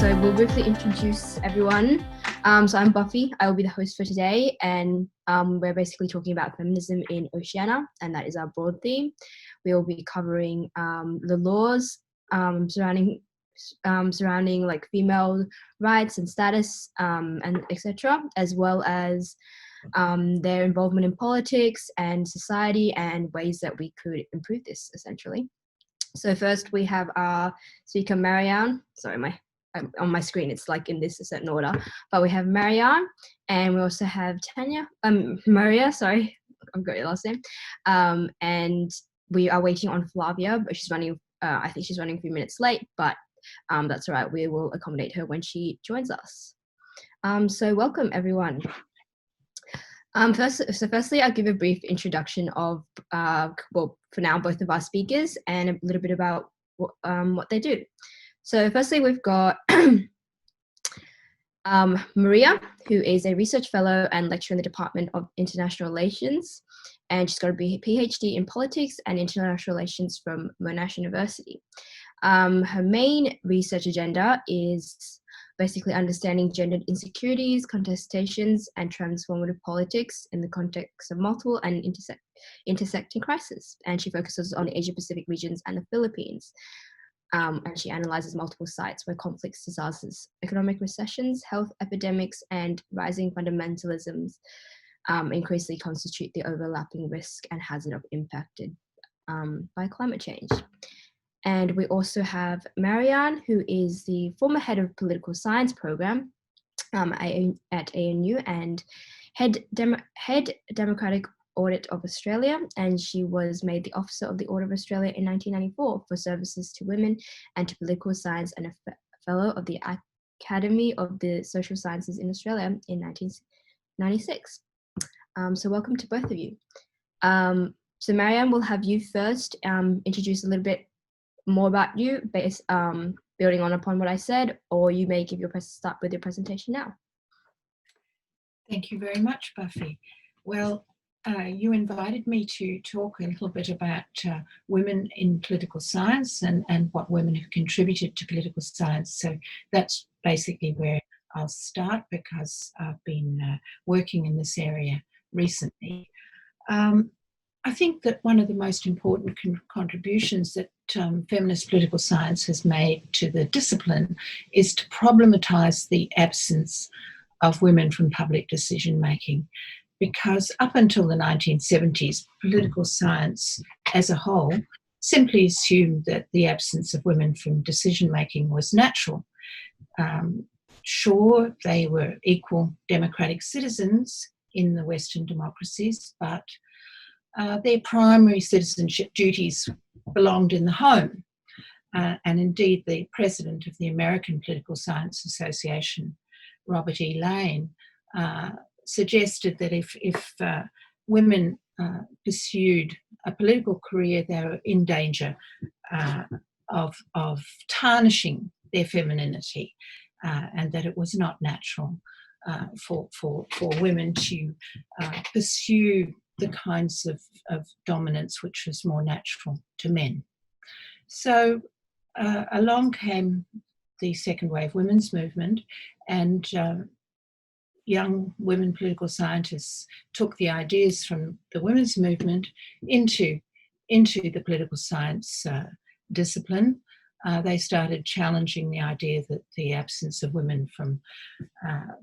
So we'll briefly introduce everyone. So I'm Buffy. I will be the host for today, and we're basically talking about feminism in Oceania, and that is our broad theme. We will be covering the laws surrounding like female rights and status and etc., as well as their involvement in politics and society and ways that we could improve this, essentially. So first we have our speaker, Marianne. Sorry, on my screen it's like in this certain order, but we have Marianne, and we also have Maria, sorry, I've got your last name, and we are waiting on Flavia, but she's running, I think she's running a few minutes late, but that's all right, we will accommodate her when she joins us. So welcome everyone. Firstly, I'll give a brief introduction of, well, for now, both of our speakers and a little bit about what they do. So firstly, we've got Maria, who is a research fellow and lecturer in the Department of International Relations, and she's got a PhD in politics and international relations from Monash University. Her main research agenda is basically understanding gendered insecurities, contestations, and transformative politics in the context of multiple and intersecting crises. And she focuses on the Asia-Pacific regions and the Philippines. And she analyzes multiple sites where conflicts, disasters, economic recessions, health epidemics, and rising fundamentalisms increasingly constitute the overlapping risk and hazard of impacted by climate change. And we also have Marianne, who is the former head of political science program at ANU and head Democratic Audit of Australia, and she was made the Officer of the Order of Australia in 1994 for services to women and to political science, and a Fellow of the Academy of the Social Sciences in Australia in 1996. So welcome to both of you. So Marianne, we'll have you first introduce a little bit more about you, building upon what I said, or you may give start with your presentation now. Thank you very much, Buffy. Well, you invited me to talk a little bit about women in political science and what women have contributed to political science. So that's basically where I'll start, because I've been working in this area recently. I think that one of the most important contributions that feminist political science has made to the discipline is to problematise the absence of women from public decision making. Because up until the 1970s, political science as a whole simply assumed that the absence of women from decision-making was natural. Sure, they were equal democratic citizens in the Western democracies, but their primary citizenship duties belonged in the home. And indeed, the president of the American Political Science Association, Robert E. Lane, suggested that if women pursued a political career, they were in danger of tarnishing their femininity, and that it was not natural for women to pursue the kinds of dominance which was more natural to men. So along came the second wave women's movement, and young women political scientists took the ideas from the women's movement into the political science discipline. They started challenging the idea that the absence of women from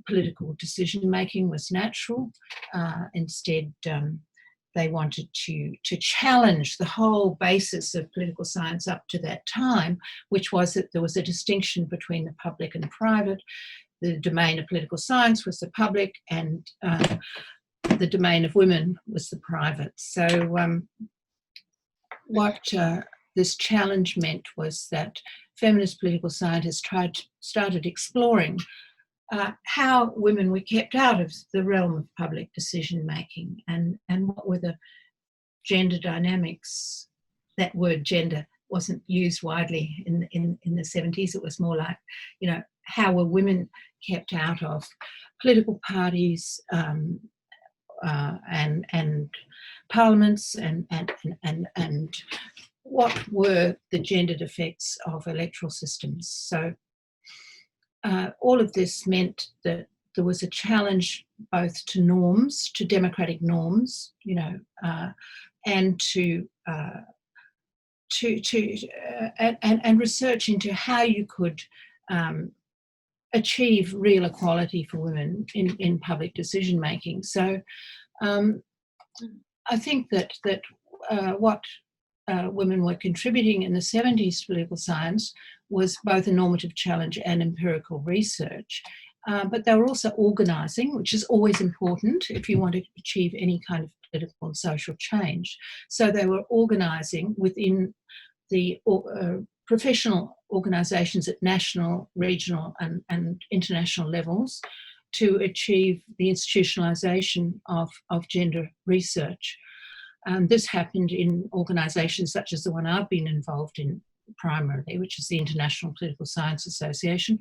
political decision-making was natural. Instead, they wanted to challenge the whole basis of political science up to that time, which was that there was a distinction between the public and private. The domain of political science was the public, and the domain of women was the private. So what this challenge meant was that feminist political scientists started exploring how women were kept out of the realm of public decision-making, and what were the gender dynamics. That word gender wasn't used widely in the 70s. It was more like, how were women kept out of political parties and parliaments, and what were the gendered effects of electoral systems. So all of this meant that there was a challenge both to norms, to democratic norms, and to research into how you could achieve real equality for women in public decision making. So I think that what women were contributing in the 70s to political science was both a normative challenge and empirical research. But they were also organising, which is always important if you want to achieve any kind of political and social change. So they were organising within the professional organisations at national, regional and international levels to achieve the institutionalisation of gender research. This happened in organisations such as the one I've been involved in primarily, which is the International Political Science Association,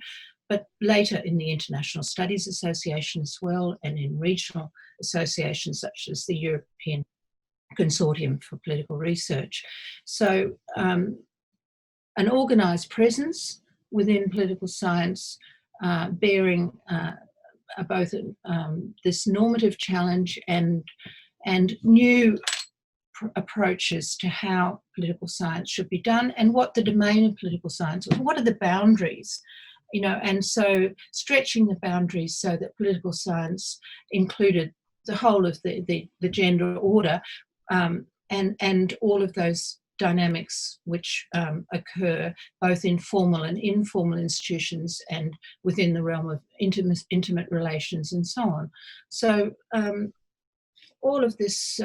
but later in the International Studies Association as well, and in regional associations such as the European Consortium for Political Research. So an organised presence within political science bearing both this normative challenge and new approaches to how political science should be done and what the domain of political science was, what are the boundaries, and so stretching the boundaries so that political science included the whole of the gender order and all of those dynamics which occur both in formal and informal institutions and within the realm of intimate relations and so on. So all of this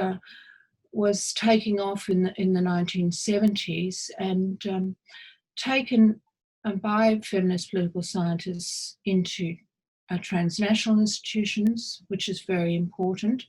was taking off in the 1970s and taken by feminist political scientists into transnational institutions, which is very important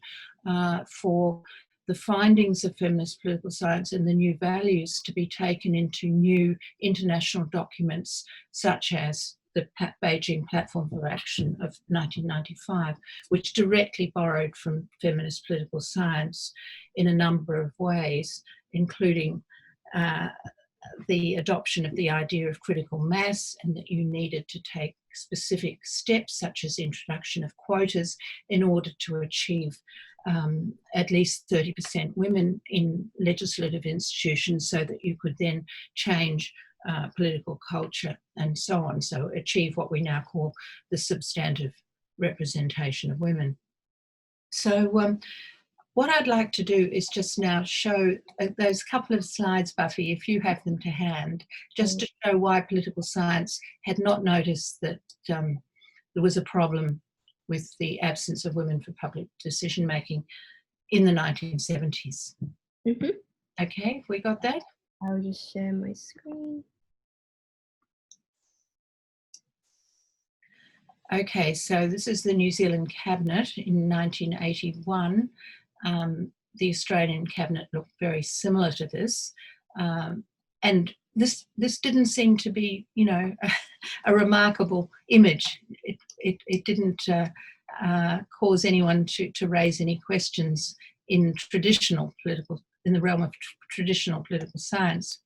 for the findings of feminist political science and the new values to be taken into new international documents, such as the Beijing Platform for Action of 1995, which directly borrowed from feminist political science in a number of ways, including the adoption of the idea of critical mass and that you needed to take specific steps such as introduction of quotas in order to achieve at least 30% women in legislative institutions so that you could then change political culture and so on. So achieve what we now call the substantive representation of women. So what I'd like to do is just now show those couple of slides, Buffy, if you have them to hand, just to show why political science had not noticed that there was a problem with the absence of women for public decision making in the 1970s. Mm-hmm. Okay, have we got that? I'll just share my screen. Okay, so this is the New Zealand Cabinet in 1981. The Australian Cabinet looked very similar to this. And this didn't seem to be, a remarkable image. It didn't cause anyone to raise any questions in the realm of traditional political science.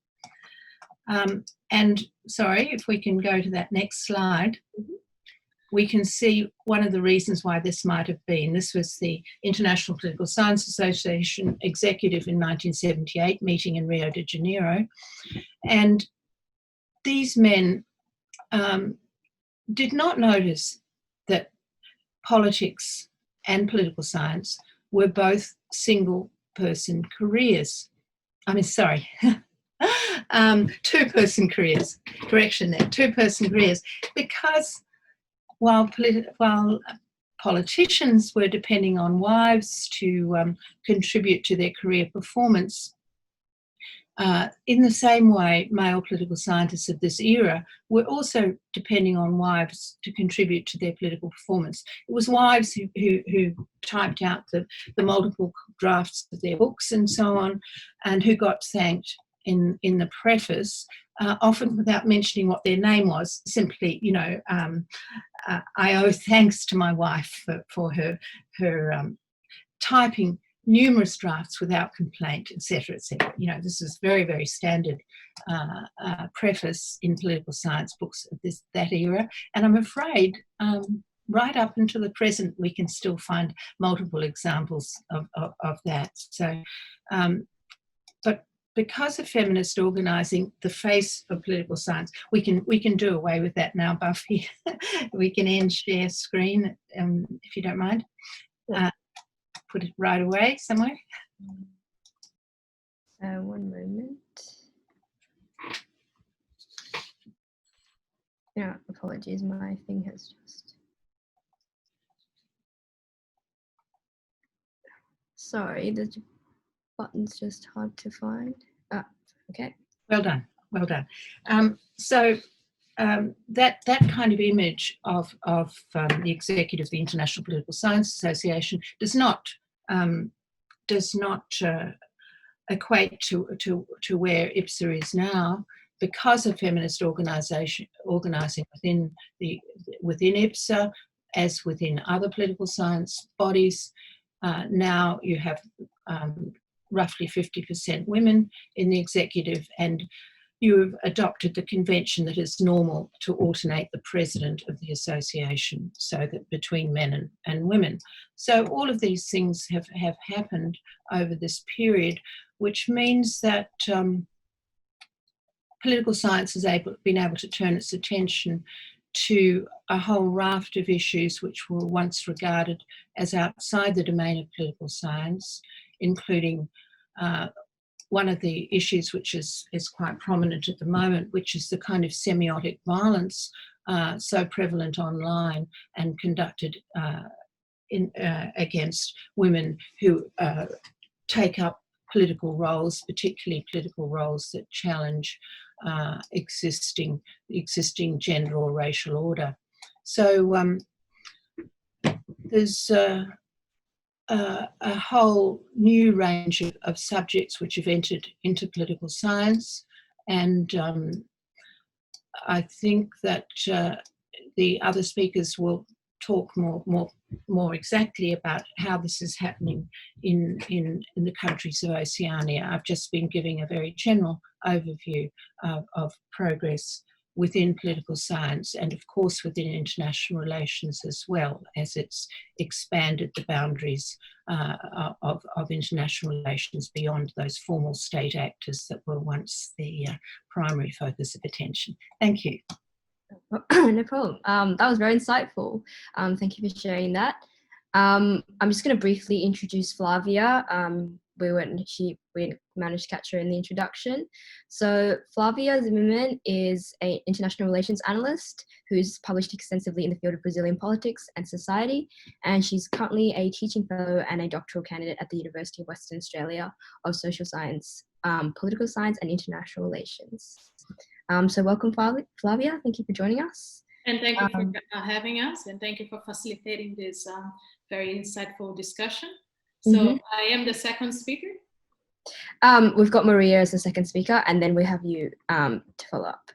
And sorry, if we can go to that next slide. Mm-hmm. We can see one of the reasons why this might have been. This was the International Political Science Association executive in 1978 meeting in Rio de Janeiro. And these men did not notice that politics and political science were both single-person careers. Two-person careers. Correction there, two-person careers. Because while politicians were depending on wives to contribute to their career performance, in the same way, male political scientists of this era were also depending on wives to contribute to their political performance. It was wives who typed out the multiple drafts of their books and so on, and who got thanked in the preface, often without mentioning what their name was, simply, I owe thanks to my wife for her typing numerous drafts without complaint, etc., etc. You know, this is very, very standard preface in political science books of that era. And I'm afraid right up until the present, we can still find multiple examples of that. So, but because of feminist organising, the face of political science, we can do away with that now, Buffy. We can end share screen, if you don't mind. Put it right away somewhere. One moment. Yeah, apologies, my thing has just... Sorry, the button's just hard to find. Ah, okay. Well done, well done. That kind of image of the executive of the International Political Science Association does not equate to where IAPSS is now, because of feminist organising within IAPSS, as within other political science bodies. Now you have roughly 50% women in the executive, and you have adopted the convention that it's normal to alternate the president of the association, so that between men and women. So all of these things have happened over this period, which means that political science has been able to turn its attention to a whole raft of issues which were once regarded as outside the domain of political science, including one of the issues which is quite prominent at the moment, which is the kind of semiotic violence so prevalent online and conducted against women who take up political roles, particularly political roles that challenge existing gender or racial order. So there's a whole new range of subjects which have entered into political science, and I think that the other speakers will talk more exactly about how this is happening in the countries of Oceania. I've just been giving a very general overview of progress within political science, and of course within international relations as well, as it's expanded the boundaries of international relations beyond those formal state actors that were once the primary focus of attention. Thank you. No problem. That was very insightful. Thank you for sharing that. I'm just going to briefly introduce Flavia. We managed to catch her in the introduction. So Flavia Zimmerman is an international relations analyst who's published extensively in the field of Brazilian politics and society, and she's currently a teaching fellow and a doctoral candidate at the University of Western Australia of Social Science, Political Science and International Relations. So welcome, Flavia. Thank you for joining us. And thank you for having us, and thank you for facilitating this very insightful discussion. So I am the second speaker. We've got Maria as the second speaker, and then we have you to follow up.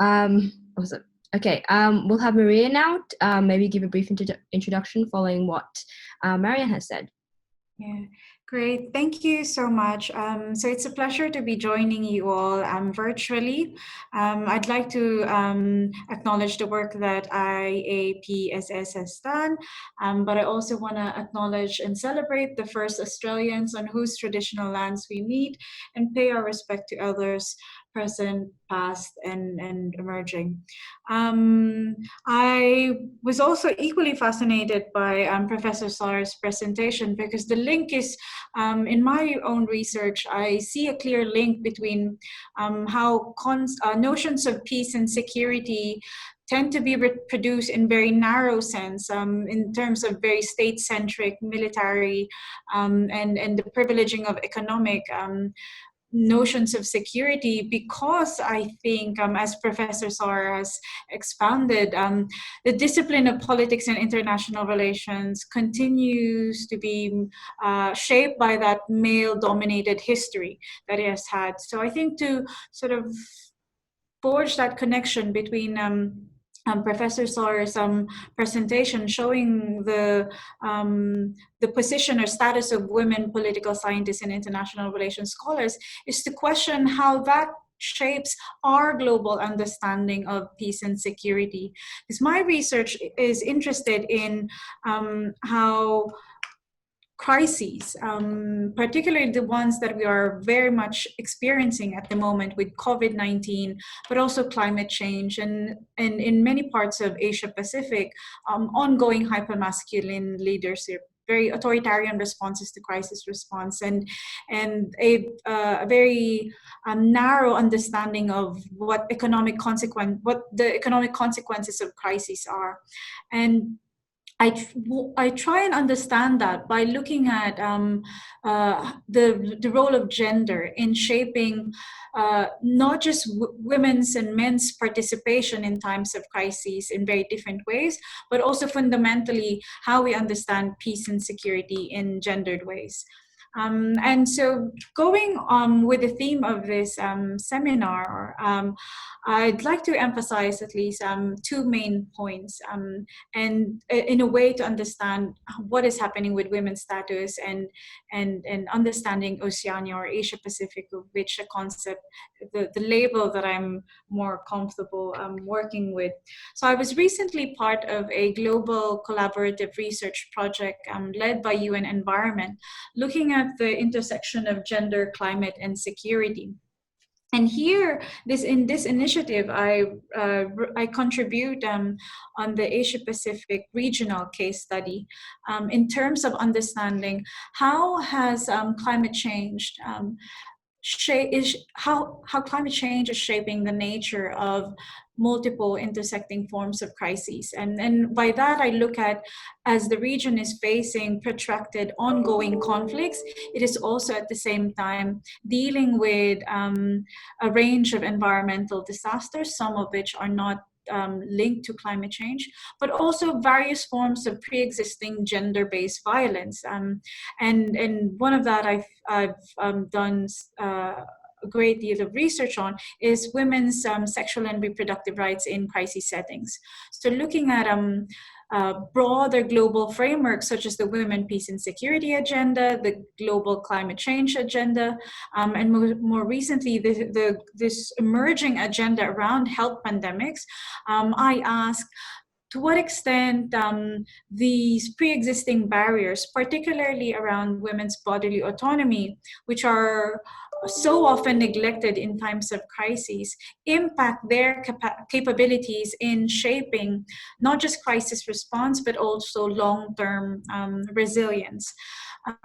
Awesome. Okay, we'll have Maria now maybe give a brief introduction following what Marianne has said. Yeah, great. Thank you so much. So it's a pleasure to be joining you all virtually. I'd like to acknowledge the work that IAPSS has done, but I also want to acknowledge and celebrate the first Australians on whose traditional lands we meet, and pay our respect to elders present, past, and emerging. I was also equally fascinated by Professor Sar's presentation, because the link is, in my own research, I see a clear link between how notions of peace and security tend to be reproduced in very narrow sense, in terms of very state-centric, military, and the privileging of economic notions of security, because I think, as Professor Sar has expounded, the discipline of politics and international relations continues to be shaped by that male-dominated history that it has had. So I think to sort of forge that connection between Professor Saar's presentation showing the position or status of women political scientists and international relations scholars is to question how that shapes our global understanding of peace and security. Because my research is interested in how crises, particularly the ones that we are very much experiencing at the moment with COVID-19, but also climate change, and in many parts of Asia Pacific, ongoing hypermasculine leadership, very authoritarian responses to crisis response, and a very narrow understanding of what the economic consequences of crises are. And I try and understand that by looking at the role of gender in shaping not just women's and men's participation in times of crises in very different ways, but also fundamentally how we understand peace and security in gendered ways. And so going with the theme of this seminar, I'd like to emphasize at least two main points, and in a way to understand what is happening with women's status and understanding Oceania or Asia Pacific, of which a concept, the label that I'm more comfortable working with. So I was recently part of a global collaborative research project led by UN Environment, looking at the intersection of gender, climate, and security. And here, in this initiative, I contribute on the Asia Pacific regional case study in terms of understanding how has climate change how climate change is shaping the nature of multiple intersecting forms of crises. And by that, I look at, as the region is facing protracted ongoing conflicts, it is also at the same time dealing with a range of environmental disasters, some of which are not linked to climate change, but also various forms of pre-existing gender-based violence. And one of that I've done a great deal of research on is women's sexual and reproductive rights in crisis settings. So looking at broader global frameworks such as the Women, Peace and Security Agenda, the Global Climate Change Agenda, and more recently this emerging agenda around health pandemics, I ask, to what extent these pre-existing barriers, particularly around women's bodily autonomy, which are so often neglected in times of crises, impact their capabilities in shaping not just crisis response, but also long-term resilience.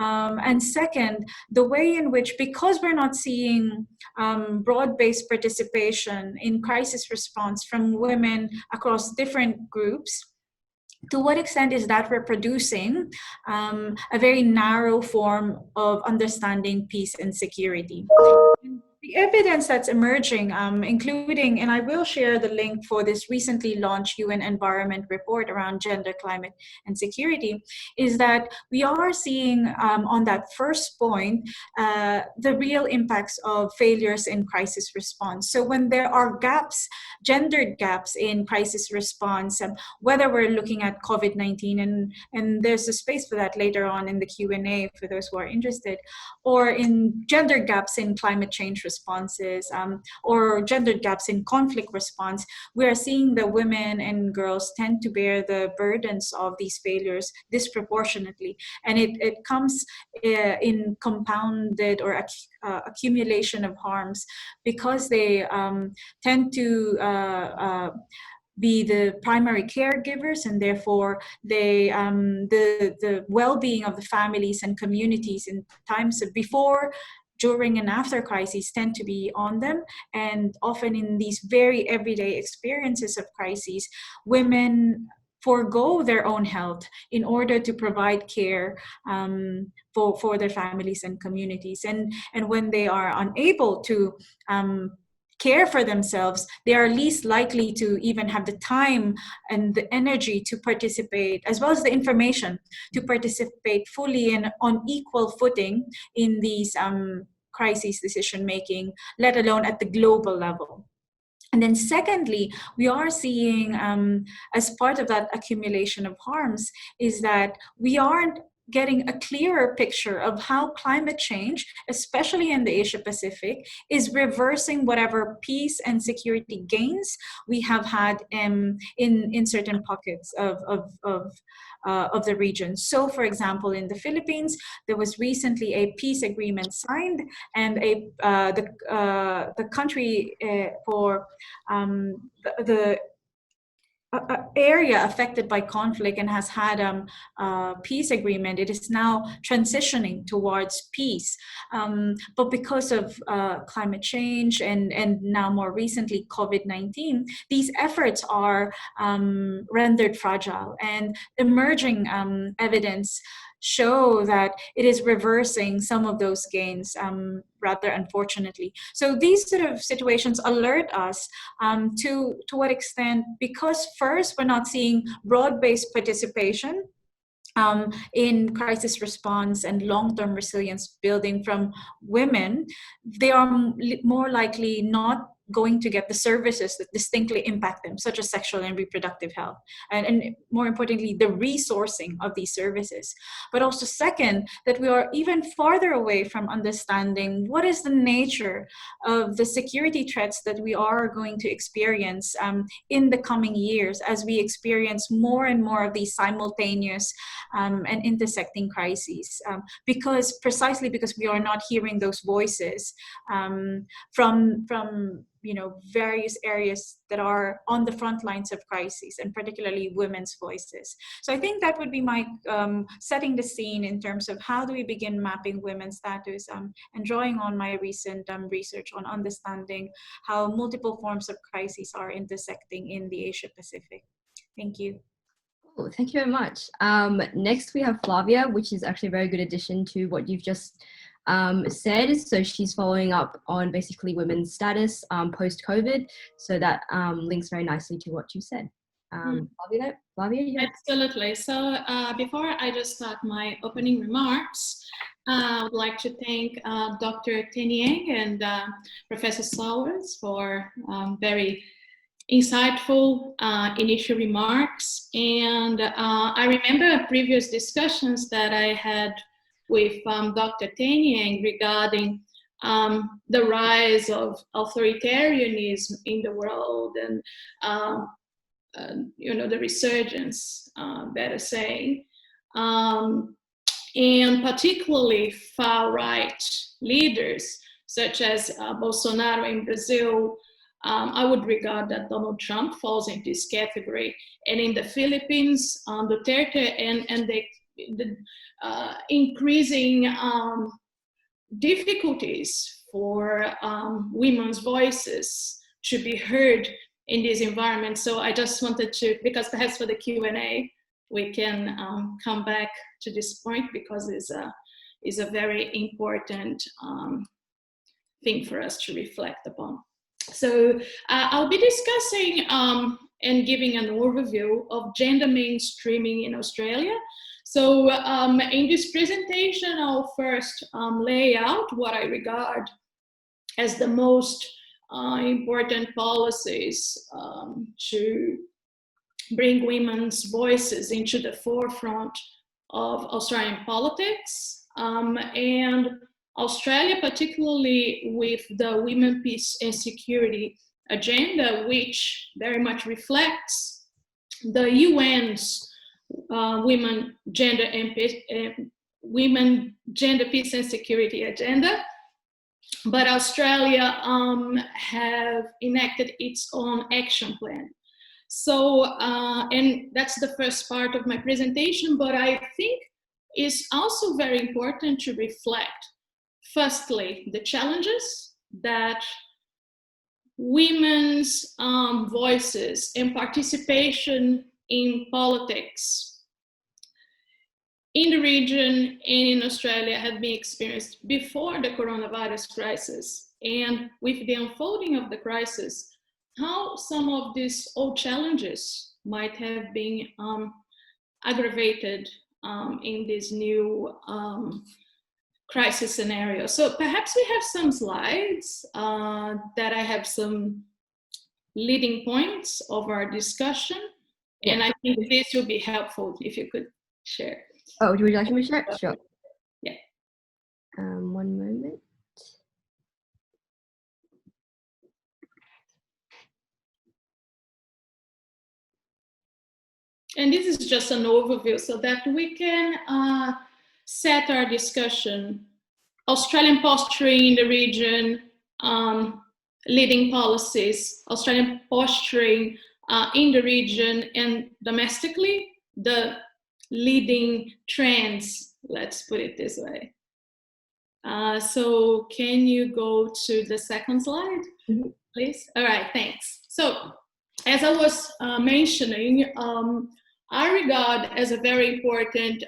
And second, the way in which, because we're not seeing broad-based participation in crisis response from women across different groups, to what extent is that reproducing a very narrow form of understanding peace and security? The evidence that's emerging, including, and I will share the link for this recently launched UN Environment report around gender, climate, and security, is that we are seeing on that first point, the real impacts of failures in crisis response. So when there are gaps, gendered gaps in crisis response, whether we're looking at COVID-19, and there's a space for that later on in the Q&A for those who are interested, or in gender gaps in climate change responses, or gendered gaps in conflict response, we are seeing that women and girls tend to bear the burdens of these failures disproportionately. And it comes in compounded or accumulation of harms, because they tend to be the primary caregivers, and therefore they the well-being of the families and communities in times of before, during, and after crises tend to be on them. And often in these very everyday experiences of crises, women forego their own health in order to provide care for their families and communities. And when they are unable to care for themselves, they are least likely to even have the time and the energy to participate, as well as the information to participate fully and on equal footing in these crisis decision making, let alone at the global level. And then secondly, we are seeing as part of that accumulation of harms is that we aren't getting a clearer picture of how climate change, especially in the Asia Pacific, is reversing whatever peace and security gains we have had in certain pockets of the region. So, for example, in the Philippines, there was recently a peace agreement signed, and the country for the area affected by conflict and has had a peace agreement, it is now transitioning towards peace. But because of climate change and now more recently COVID-19, these efforts are rendered fragile, and emerging evidence show that it is reversing some of those gains, rather unfortunately. So these sort of situations alert us to what extent, because first, we're not seeing broad-based participation in crisis response and long-term resilience building from women, they are more likely not going to get the services that distinctly impact them, such as sexual and reproductive health, and more importantly, the resourcing of these services. But also second, that we are even farther away from understanding what is the nature of the security threats that we are going to experience in the coming years as we experience more and more of these simultaneous and intersecting crises, precisely because we are not hearing those voices from various areas that are on the front lines of crises, and particularly women's voices. So I think that would be my setting the scene in terms of how do we begin mapping women's status, and drawing on my recent research on understanding how multiple forms of crises are intersecting in the Asia Pacific. Thank you. Oh, thank you very much. Next we have Flavia, which is actually a very good addition to what you've just said. So she's following up on basically women's status post-COVID. So that links very nicely to what you said. Flavia, yeah. Absolutely. So before I just start my opening remarks, I would like to thank Dr. Tenieng and Professor Sowers for very insightful initial remarks. And I remember previous discussions that I had with Dr. Tenieng regarding the rise of authoritarianism in the world, and the resurgence, better saying, and particularly far-right leaders such as Bolsonaro in Brazil. I would regard that Donald Trump falls into this category, and in the Philippines, Duterte and the increasing difficulties for women's voices to be heard in this environment. So I just wanted to, because perhaps for the Q&A, we can come back to this point, because it's a very important thing for us to reflect upon. So I'll be discussing and giving an overview of gender mainstreaming in Australia. So in this presentation, I'll first lay out what I regard as the most important policies to bring women's voices into the forefront of Australian politics, and Australia, particularly with the Women, Peace and Security agenda, which very much reflects the UN's Women, Gender, Peace and Security agenda. But Australia have enacted its own action plan. So, and that's the first part of my presentation, but I think it's also very important to reflect, firstly, the challenges that women's voices and participation in politics in the region and in Australia have been experienced before the coronavirus crisis, and with the unfolding of the crisis, how some of these old challenges might have been aggravated in this new crisis scenario. So perhaps we have some slides that I have some leading points of our discussion. And I think this would be helpful if you could share. Oh, would you like me to share? Sure. Yeah. One moment. And this is just an overview so that we can set our discussion. Australian posturing in the region, leading policies, Australian posturing in the region and domestically, the leading trends, let's put it this way. So can you go to the second slide, please? All right, thanks. So as I was mentioning, I regard as a very important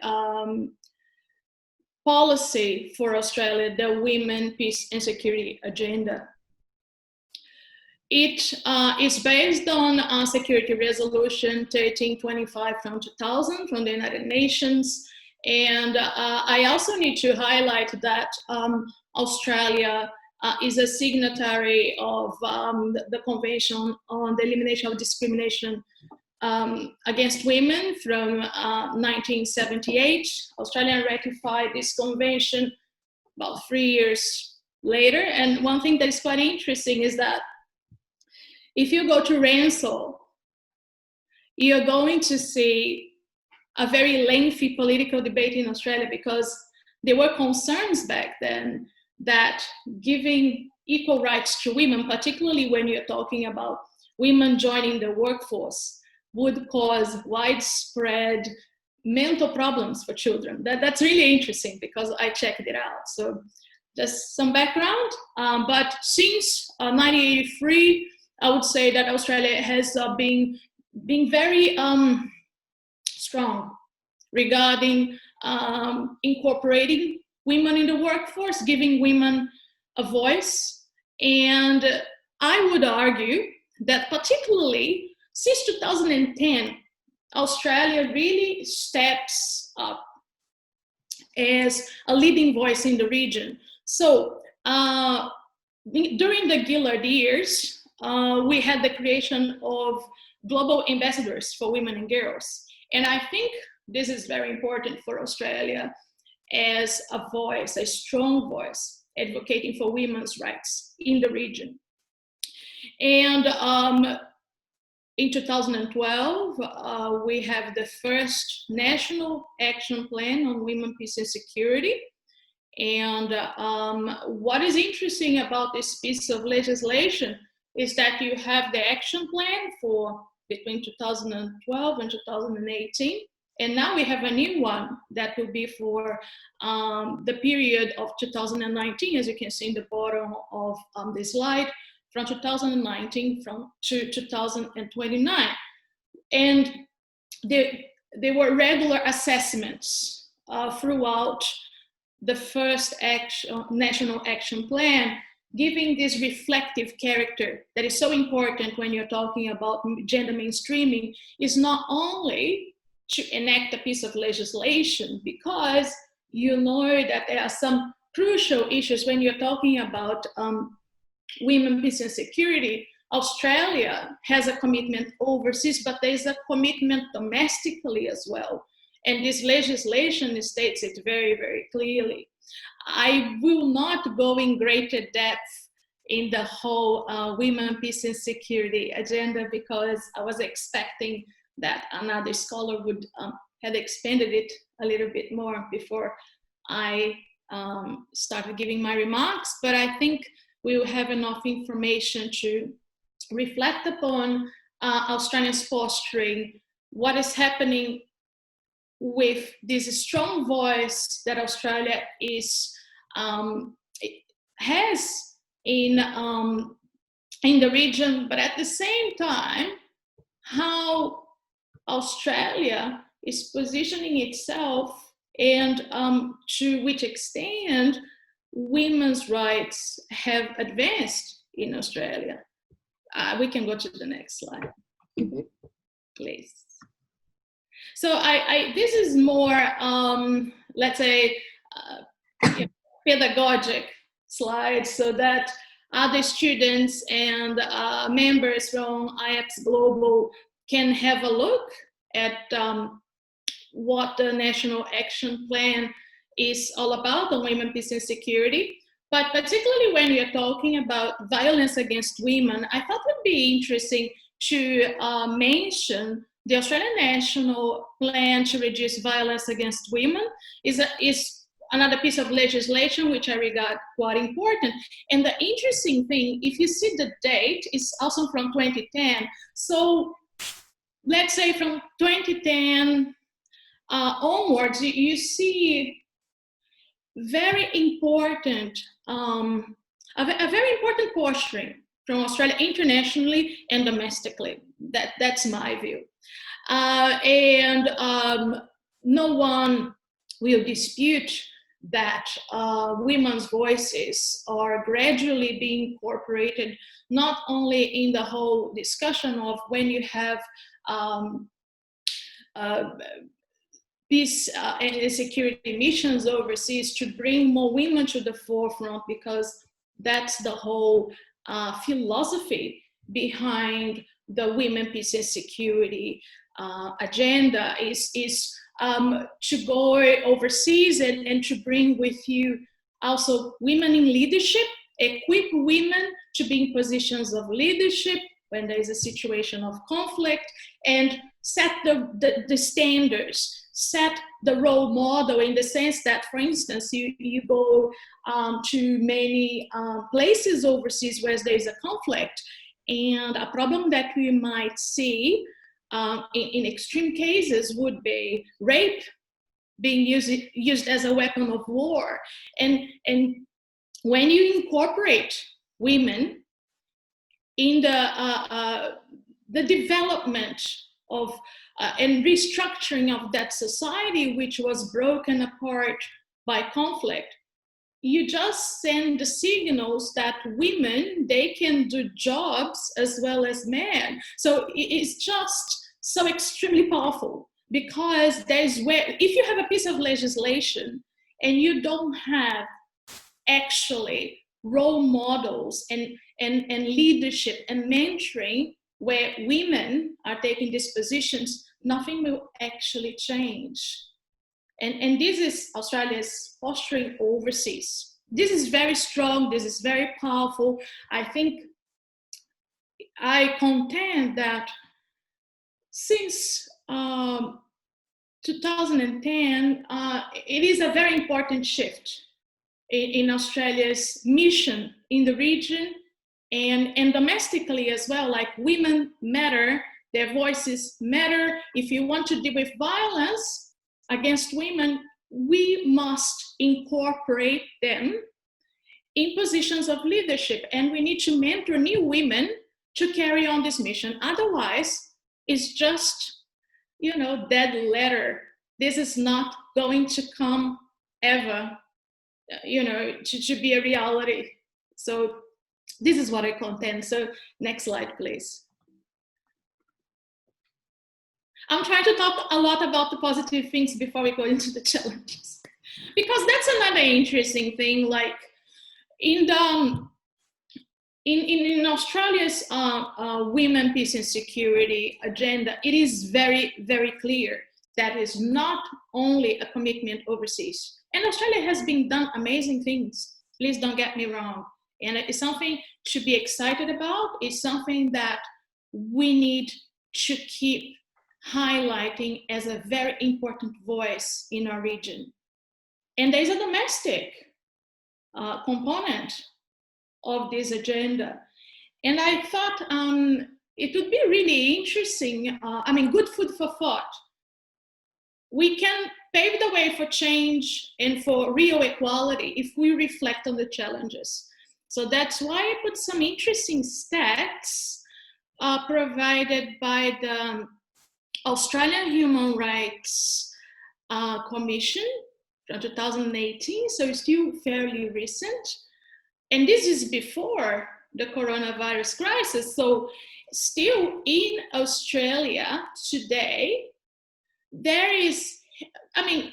policy for Australia the Women, Peace and Security Agenda. It is based on Security Resolution 1325 from 2000 from the United Nations. And I also need to highlight that Australia is a signatory of the Convention on the Elimination of Discrimination against Women from 1978. Australia ratified this convention about 3 years later. And one thing that is quite interesting is that if you go to Ransol, you're going to see a very lengthy political debate in Australia because there were concerns back then that giving equal rights to women, particularly when you're talking about women joining the workforce, would cause widespread mental problems for children. That's really interesting because I checked it out. So just some background. But since 1983, I would say that Australia has been very strong regarding incorporating women in the workforce, giving women a voice. And I would argue that particularly since 2010, Australia really steps up as a leading voice in the region. So during the Gillard years, we had the creation of global ambassadors for women and girls. And I think this is very important for Australia as a voice, a strong voice, advocating for women's rights in the region. And in 2012, we have the first National Action Plan on Women, Peace and Security. And what is interesting about this piece of legislation is that you have the action plan for between 2012 and 2018. And now we have a new one that will be for the period of 2019, as you can see in the bottom of the slide, from 2019 to 2029. And there were regular assessments throughout the first National Action Plan, giving this reflective character that is so important when you're talking about gender mainstreaming, is not only to enact a piece of legislation, because you know that there are some crucial issues when you're talking about women, peace and security. Australia has a commitment overseas, but there's a commitment domestically as well. And this legislation states it very, very clearly. I will not go in greater depth in the whole women, peace and security agenda, because I was expecting that another scholar would have expanded it a little bit more before I started giving my remarks. But I think we will have enough information to reflect upon Australians posturing what is happening with this strong voice that Australia has in the region, but at the same time, how Australia is positioning itself and to which extent women's rights have advanced in Australia. We can go to the next slide, please. So this is more, let's say, pedagogic slide, so that other students and members from IAPSS Global can have a look at what the National Action Plan is all about on women, peace and security. But particularly when you're talking about violence against women, I thought it would be interesting to mention the Australian National Plan to Reduce Violence Against Women is another piece of legislation which I regard quite important. And the interesting thing, if you see the date, is also from 2010. So let's say from 2010 onwards, you see very important, a very important posturing from Australia internationally and domestically. That's my view. No one will dispute that women's voices are gradually being incorporated, not only in the whole discussion of when you have peace and security missions overseas to bring more women to the forefront, because that's the whole philosophy behind the women, peace and security agenda is to go overseas and to bring with you also women in leadership, equip women to be in positions of leadership when there is a situation of conflict, and set the standards, set the role model, in the sense that, for instance, you go to many places overseas where there is a conflict, and a problem that we might see in extreme cases would be rape being used as a weapon of war. And when you incorporate women in the development of and restructuring of that society, which was broken apart by conflict, you just send the signals that women, they can do jobs as well as men. So it's just so extremely powerful, because there's where, if you have a piece of legislation and you don't have actually role models and leadership and mentoring where women are taking these positions, nothing will actually change. And this is Australia's posturing overseas. This is very strong, this is very powerful. I think I contend that since 2010, it is a very important shift in Australia's mission in the region and domestically as well. Like, women matter, their voices matter. If you want to deal with violence against women, we must incorporate them in positions of leadership, and we need to mentor new women to carry on this mission. Otherwise, it's just, dead letter. This is not going to come ever, to be a reality. So this is what I contend. So next slide, please. I'm trying to talk a lot about the positive things before we go into the challenges, because that's another interesting thing. Like in Australia's women, peace and security agenda, it is very, very clear that is not only a commitment overseas. And Australia has been done amazing things. Please don't get me wrong. And it's something to be excited about. It's something that we need to keep highlighting as a very important voice in our region. And there's a domestic component of this agenda. And I thought it would be really interesting, good food for thought. We can pave the way for change and for real equality if we reflect on the challenges. So that's why I put some interesting stats provided by the Australian Human Rights Commission from 2018, so it's still fairly recent. And this is before the coronavirus crisis. So still in Australia today, there is,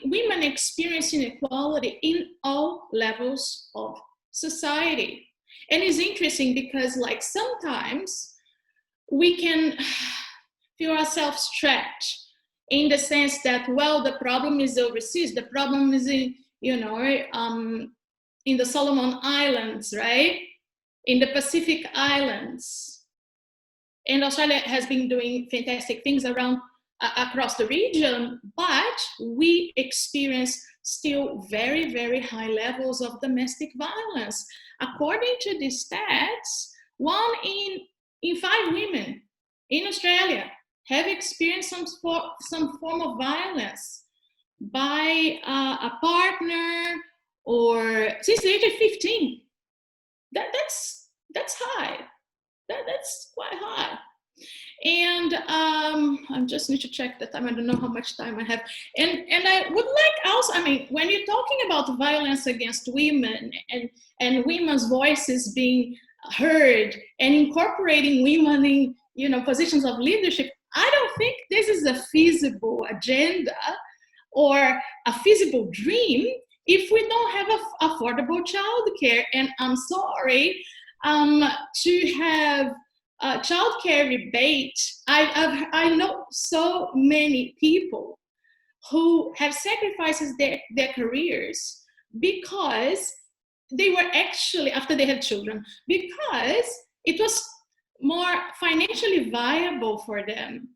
women experience inequality in all levels of society. And it's interesting because like sometimes we can feel ourselves trapped in the sense that, well, the problem is overseas, the problem is in, you know, in the Solomon Islands, right? In the Pacific Islands. And Australia has been doing fantastic things around across the region, but we experience still very, very high levels of domestic violence. According to the stats, 1 in 5 women in Australia have experienced some form of violence by a partner or since the age of 15. That's high. That's quite high. And I just need to check the time. I don't know how much time I have. And I would like also, I mean, when you're talking about violence against women and women's voices being heard and incorporating women in, you know, positions of leadership, I don't think this is a feasible agenda or a feasible dream if we don't have affordable childcare. And I'm sorry to have childcare rebate. I know so many people who have sacrificed their careers because they were actually, after they had children, because it was more financially viable for them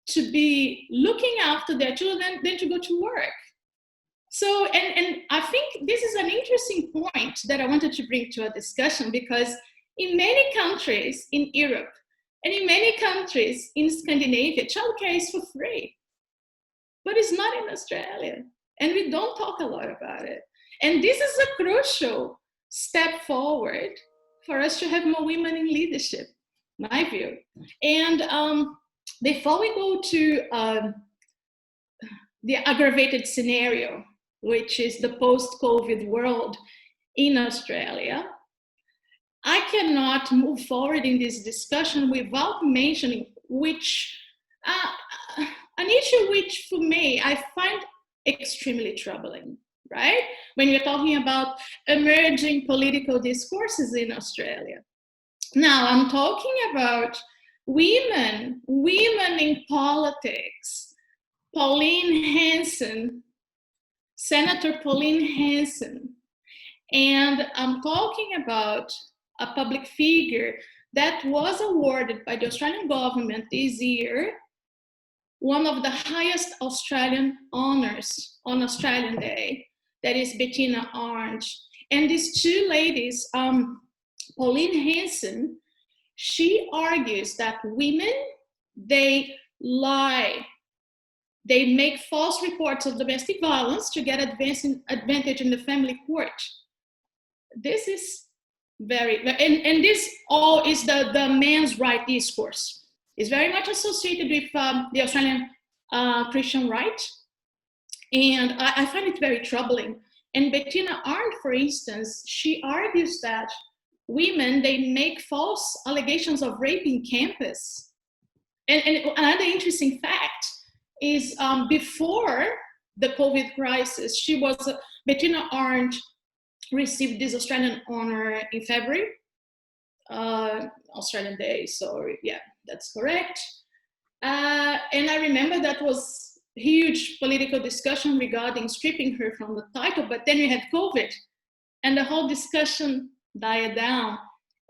to be looking after their children than to go to work. So, and I think this is an interesting point that I wanted to bring to a discussion, because in many countries in Europe and in many countries in Scandinavia, childcare is for free, but it's not in Australia. And we don't talk a lot about it. And this is a crucial step forward for us to have more women in leadership, my view. And before we go to the aggravated scenario, which is the post-COVID world in Australia, I cannot move forward in this discussion without mentioning an issue which for me I find extremely troubling, right? When you're talking about emerging political discourses in Australia. Now, I'm talking about women in politics. Pauline Hanson, Senator Pauline Hanson, and I'm talking about a public figure that was awarded by the Australian government this year one of the highest Australian honors on Australian Day, that is Bettina Arndt. And these two ladies, Pauline Hanson, she argues that women, they lie. They make false reports of domestic violence to get advantage in the family court. This is very, and this all is the men's right discourse. It's very much associated with the Australian Christian right. And I find it very troubling. And Bettina Arndt, for instance, she argues that women, they make false allegations of rape in campus. And another interesting fact is before the COVID crisis, Bettina Arndt received this Australian honor in February, Australian Day, so yeah, that's correct. And I remember that was huge political discussion regarding stripping her from the title, but then we had COVID and the whole discussion died down.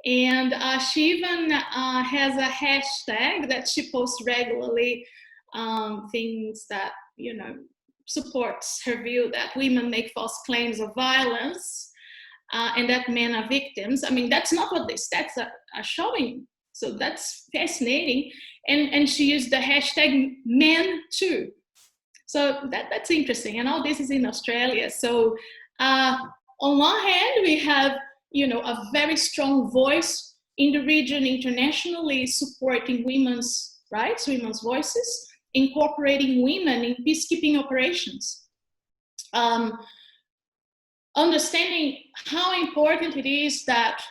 And she even has a hashtag that she posts regularly, things that, you know, supports her view that women make false claims of violence and that men are victims. I mean, that's not what the stats are showing. So that's fascinating. And she used the hashtag men too. So that's interesting. And all this is in Australia. So on one hand, we have, you know, a very strong voice in the region internationally supporting women's rights, women's voices, incorporating women in peacekeeping operations. Understanding how important it is that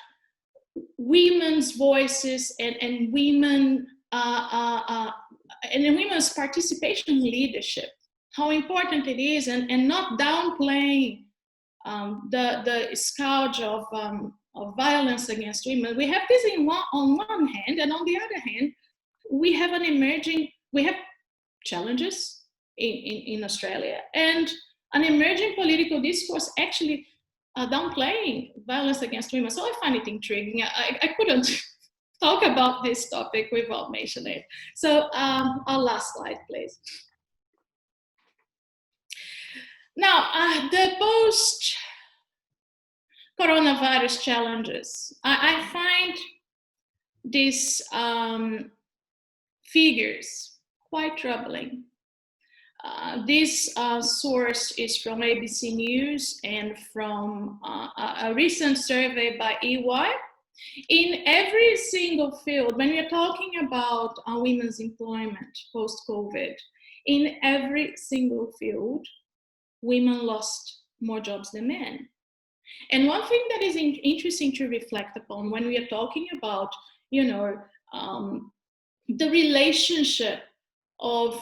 women's voices and women and women's participation in leadership, how important it is, and not downplaying the scourge of of violence against women, we have this on one hand, and on the other hand, we have challenges in Australia, and an emerging political discourse actually downplaying violence against women. So I find it intriguing. I couldn't talk about this topic without mentioning it. So our last slide, please. Now, the post-coronavirus challenges. I find these figures quite troubling. This source is from ABC News and from a recent survey by EY. In every single field, when we're talking about women's employment post-COVID, in every single field, women lost more jobs than men. And one thing that is interesting to reflect upon when we are talking about, the relationship of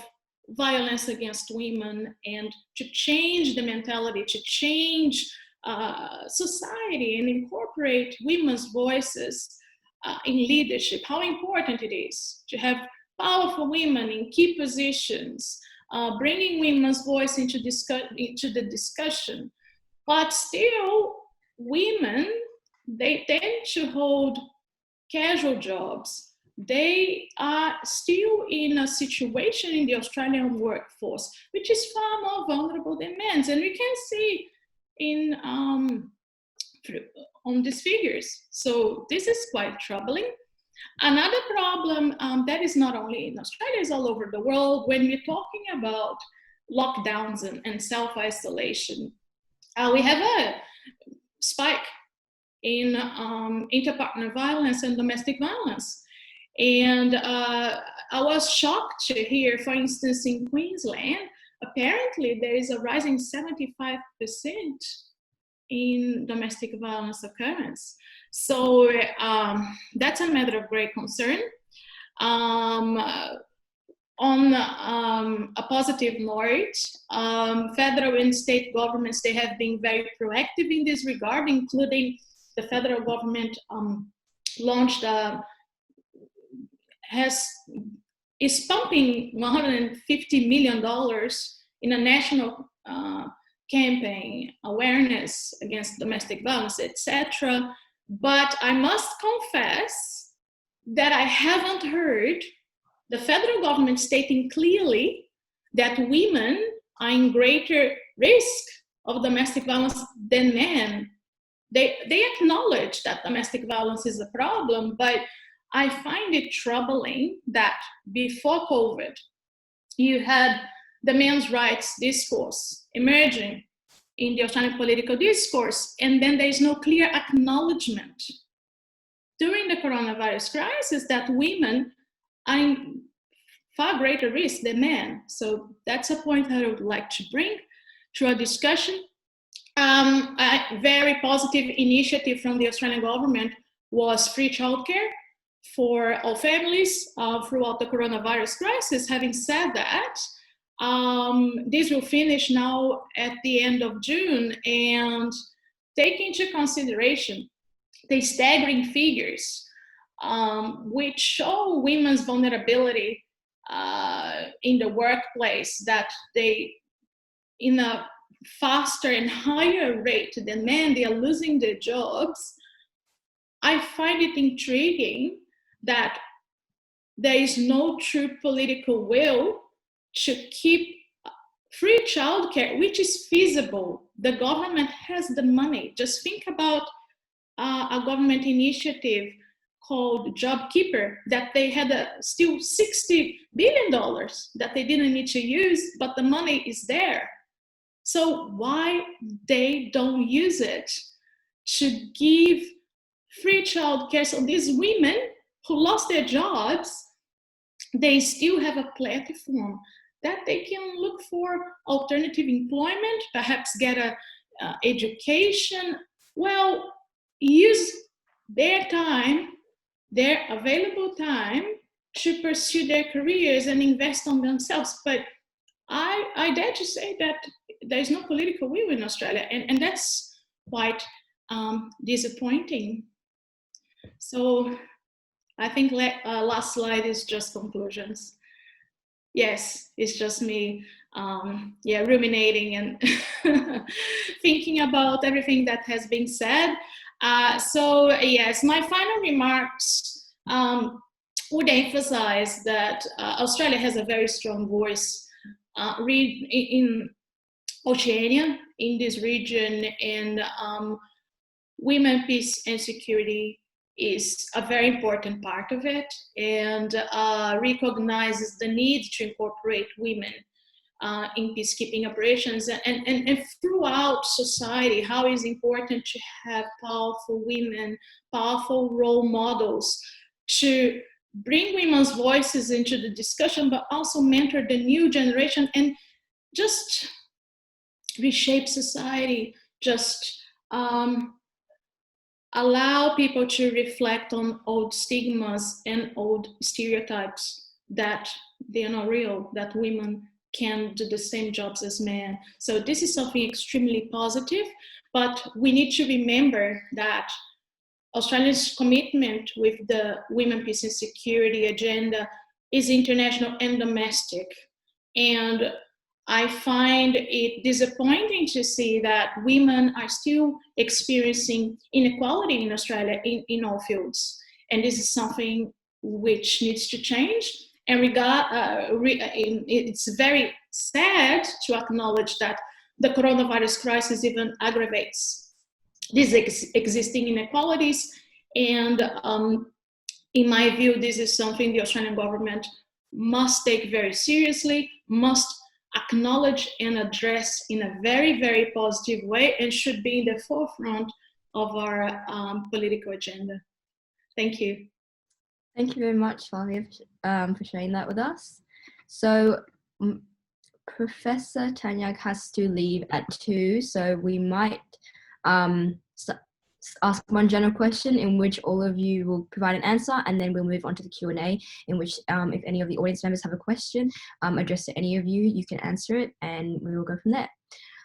violence against women, and to change the mentality, to change society and incorporate women's voices in leadership, how important it is to have powerful women in key positions, bringing women's voice into the discussion. But still, women, they tend to hold casual jobs. They are still in a situation in the Australian workforce which is far more vulnerable than men's, and we can see on these figures. So this is quite troubling. Another problem that is not only in Australia, is all over the world when we're talking about lockdowns and self-isolation. We have a spike in interpartner violence and domestic violence. And I was shocked to hear, for instance, in Queensland, apparently there is a rising 75% in domestic violence occurrence. So that's a matter of great concern. On a positive note, federal and state governments, they have been very proactive in this regard, including the federal government launched is pumping $150 million in a national campaign, awareness against domestic violence, etc. But I must confess that I haven't heard the federal government stating clearly that women are in greater risk of domestic violence than men. They acknowledge that domestic violence is a problem, but I find it troubling that before COVID, you had the men's rights discourse emerging in the Australian political discourse, and then there is no clear acknowledgement during the coronavirus crisis that women are in far greater risk than men. So that's a point that I would like to bring to a discussion. A very positive initiative from the Australian government was free childcare for all families throughout the coronavirus crisis. Having said that, this will finish now at the end of June, and take into consideration the staggering figures which show women's vulnerability in the workplace, that they, in a faster and higher rate than men, they are losing their jobs. I find it intriguing that there is no true political will to keep free childcare, which is feasible. The government has the money. Just think about a government initiative called JobKeeper, that they had still $60 billion that they didn't need to use, but the money is there. So why they don't use it to give free childcare? So these women who lost their jobs, they still have a platform that they can look for alternative employment, perhaps get a education. Well, use their time, their available time, to pursue their careers and invest on themselves. But I dare to say that there is no political will in Australia, and that's quite disappointing. So I think last slide is just conclusions. Yes, it's just me, ruminating and thinking about everything that has been said. So yes, my final remarks would emphasize that Australia has a very strong voice in Oceania, in this region, and women, peace and security is a very important part of it, and recognizes the need to incorporate women in peacekeeping operations, and throughout society, how it's important to have powerful women, powerful role models to bring women's voices into the discussion, but also mentor the new generation and just reshape society, just allow people to reflect on old stigmas and old stereotypes that they are not real, that women can do the same jobs as men. So this is something extremely positive, but we need to remember that Australia's commitment with the Women, Peace and Security agenda is international and domestic. And I find it disappointing to see that women are still experiencing inequality in Australia in all fields. And this is something which needs to change. And it's very sad to acknowledge that the coronavirus crisis even aggravates these existing inequalities. And in my view, this is something the Australian government must take very seriously, must acknowledge and address in a very, very positive way, and should be in the forefront of our political agenda. Thank you. Thank you very much, Flavia, for sharing that with us. So Professor Tanyag has to leave at 2, so we might ask one general question in which all of you will provide an answer, and then we'll move on to the Q&A, in which if any of the audience members have a question addressed to any of you, you can answer it, and we will go from there.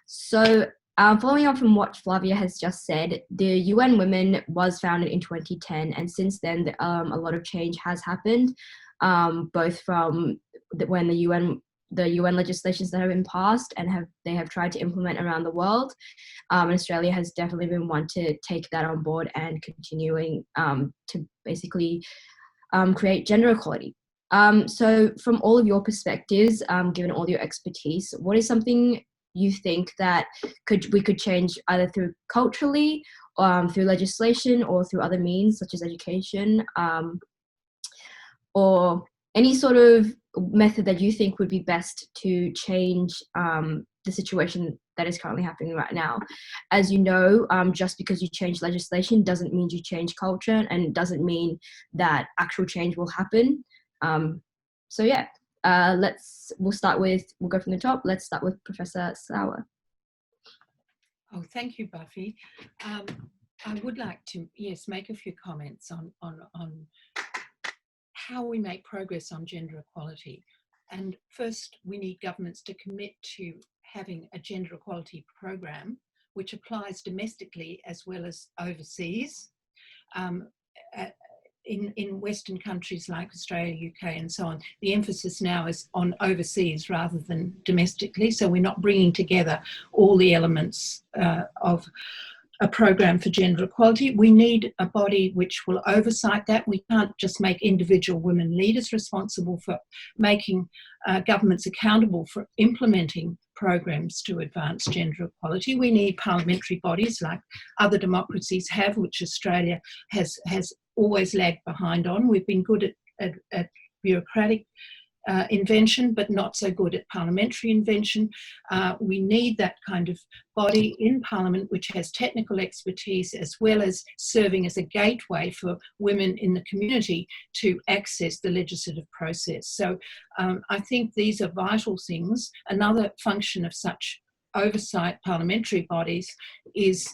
So following on from what Flavia has just said, the UN Women was founded in 2010, and since then a lot of change has happened, both from when the UN legislations that have been passed and they have tried to implement around the world. And Australia has definitely been one to take that on board and continuing to basically create gender equality. So from all of your perspectives, given all your expertise, what is something you think that we could change either through culturally, through legislation, or through other means such as education, or any sort of method that you think would be best to change the situation that is currently happening right now? As you know, just because you change legislation doesn't mean you change culture, and it doesn't mean that actual change will happen. So yeah, we'll go from the top. Let's start with Professor Sauer. Oh, thank you, Buffy. I would like to, make a few comments on how we make progress on gender equality. And first, we need governments to commit to having a gender equality program which applies domestically as well as overseas. In Western countries like Australia, UK and so on, the emphasis now is on overseas rather than domestically. So we're not bringing together all the elements of a program for gender equality. We need a body which will oversight that. We can't just make individual women leaders responsible for making governments accountable for implementing programs to advance gender equality. We need parliamentary bodies like other democracies have, which Australia has always lagged behind on. We've been good at bureaucratic invention, but not so good at parliamentary invention. We need that kind of body in Parliament which has technical expertise as well as serving as a gateway for women in the community to access the legislative process. So I think these are vital things. Another function of such oversight parliamentary bodies is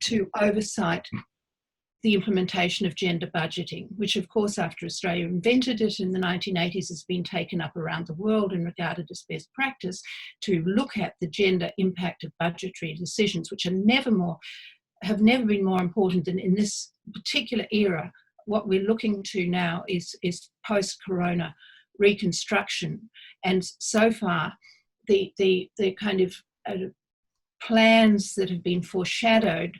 to oversight the implementation of gender budgeting, which of course after Australia invented it in the 1980s has been taken up around the world and regarded as best practice to look at the gender impact of budgetary decisions, which are never more have never been more important than in this particular era. What we're looking to now is post-corona reconstruction, and so far the kind of plans that have been foreshadowed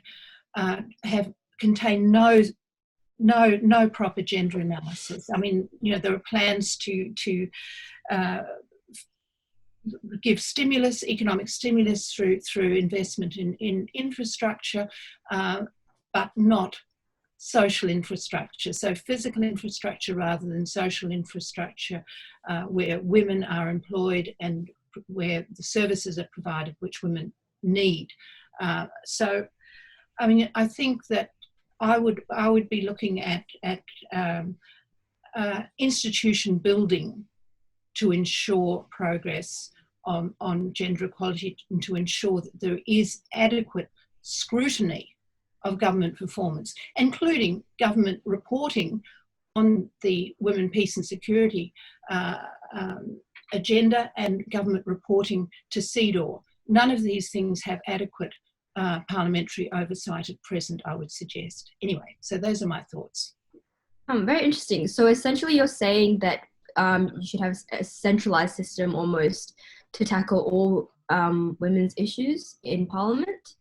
have contained no proper gender analysis. I mean, there are plans to give stimulus, economic stimulus through investment in infrastructure, but not social infrastructure. So physical infrastructure rather than social infrastructure, where women are employed and where the services are provided which women need. So, I mean, I think that I would be looking at institution building to ensure progress on gender equality, and to ensure that there is adequate scrutiny of government performance, including government reporting on the Women, Peace and Security agenda and government reporting to CEDAW. None of these things have adequate parliamentary oversight at present, I would suggest. Anyway, so those are my thoughts. Very interesting. So essentially you're saying that you should have a centralised system almost to tackle all women's issues in Parliament?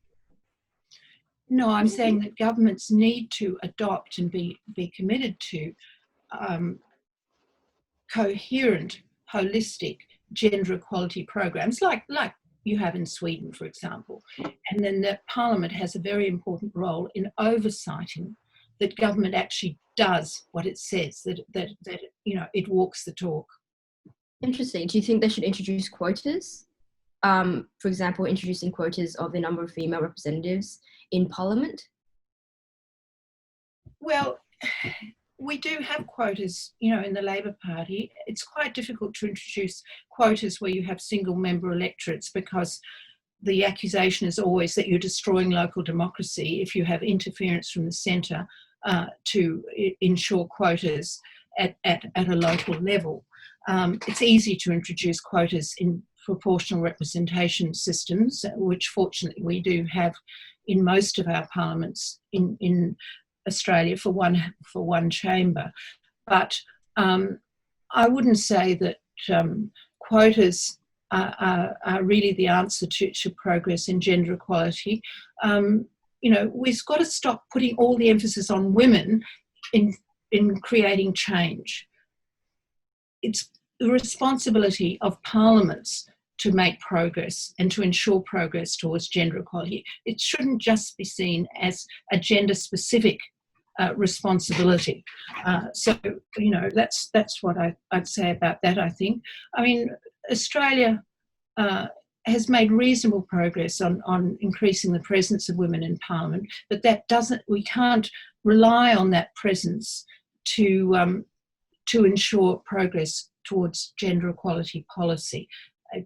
No, I'm saying that governments need to adopt and be committed to coherent, holistic gender equality programs like you have in Sweden, for example. And then that Parliament has a very important role in oversighting that government actually does what it says, that it walks the talk. Interesting. Do you think they should introduce quotas? For example, introducing quotas of the number of female representatives in Parliament? Well, we do have quotas, in the Labor Party. It's quite difficult to introduce quotas where you have single member electorates, because the accusation is always that you're destroying local democracy if you have interference from the centre to ensure quotas at a local level. It's easy to introduce quotas in proportional representation systems, which fortunately we do have in most of our parliaments in Australia for one chamber. But I wouldn't say that quotas are really the answer to progress in gender equality. We've got to stop putting all the emphasis on women in creating change. It's the responsibility of parliaments to make progress and to ensure progress towards gender equality. It shouldn't just be seen as a gender-specific responsibility. So that's what I'd say about that, I think. I mean, Australia has made reasonable progress on increasing the presence of women in Parliament, but we can't rely on that presence to ensure progress towards gender equality policy.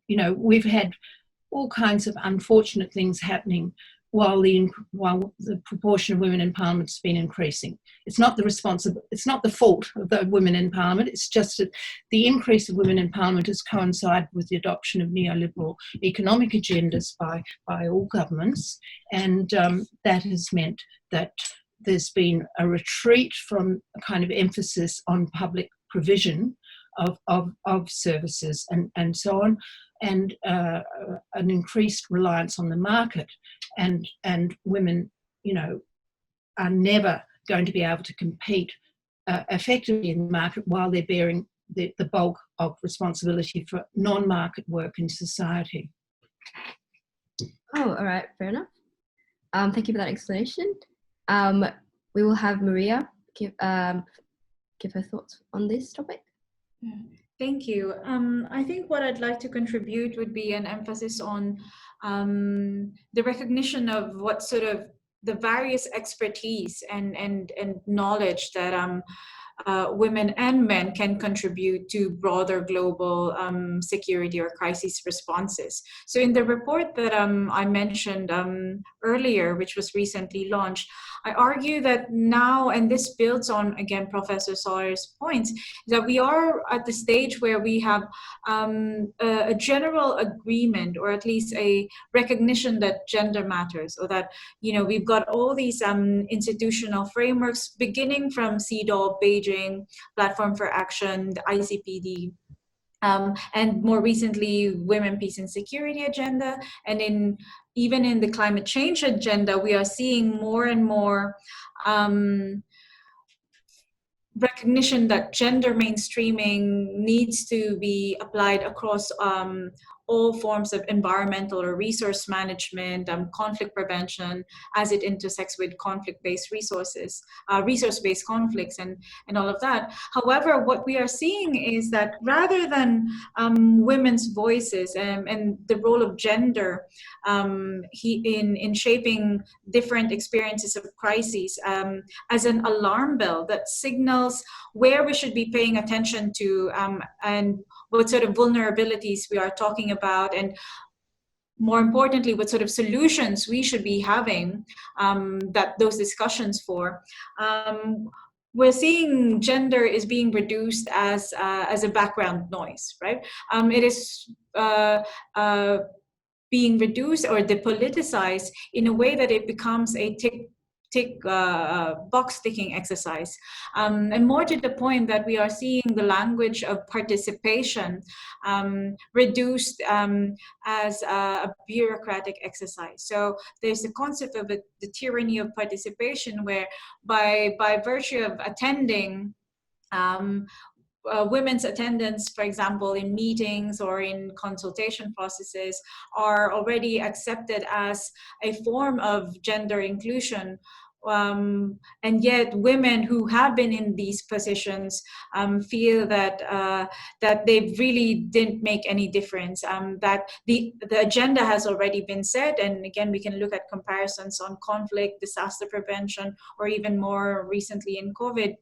We've had all kinds of unfortunate things happening while the proportion of women in Parliament has been increasing. It's not the fault of the women in Parliament. It's just that the increase of women in Parliament has coincided with the adoption of neoliberal economic agendas by all governments, and that has meant that there's been a retreat from a kind of emphasis on public provision of services and so on, and an increased reliance on the market, and women, are never going to be able to compete effectively in the market while they're bearing the bulk of responsibility for non-market work in society. Oh, all right, fair enough. Thank you for that explanation. We will have Maria give her thoughts on this topic. Thank you. I think what I'd like to contribute would be an emphasis on the recognition of what sort of the various expertise and knowledge that women and men can contribute to broader global security or crisis responses. So in the report that I mentioned earlier, which was recently launched, I argue that now, and this builds on, again, Professor Sawyer's points, that we are at the stage where we have a general agreement, or at least a recognition that gender matters, or that, you know, we've got all these institutional frameworks beginning from CEDAW, Beijing, Platform for Action, the ICPD, and more recently, Women, Peace and Security Agenda. And even in the climate change agenda, we are seeing more and more recognition that gender mainstreaming needs to be applied across all forms of environmental or resource management, conflict prevention, as it intersects with conflict-based resources, resource-based conflicts, and all of that. However, what we are seeing is that rather than women's voices and the role of gender in shaping different experiences of crises as an alarm bell that signals where we should be paying attention to and what sort of vulnerabilities we are talking about, and more importantly, what sort of solutions we should be having those discussions for. We're seeing gender is being reduced as a background noise, right? It is being reduced or depoliticized in a way that it becomes a box ticking exercise, and more to the point that we are seeing the language of participation reduced as a bureaucratic exercise. So there's the concept of the tyranny of participation, where by virtue of attending, women's attendance, for example, in meetings or in consultation processes, are already accepted as a form of gender inclusion. And yet women who have been in these positions feel that they really didn't make any difference, that the agenda has already been set. And again, we can look at comparisons on conflict, disaster prevention, or even more recently in COVID,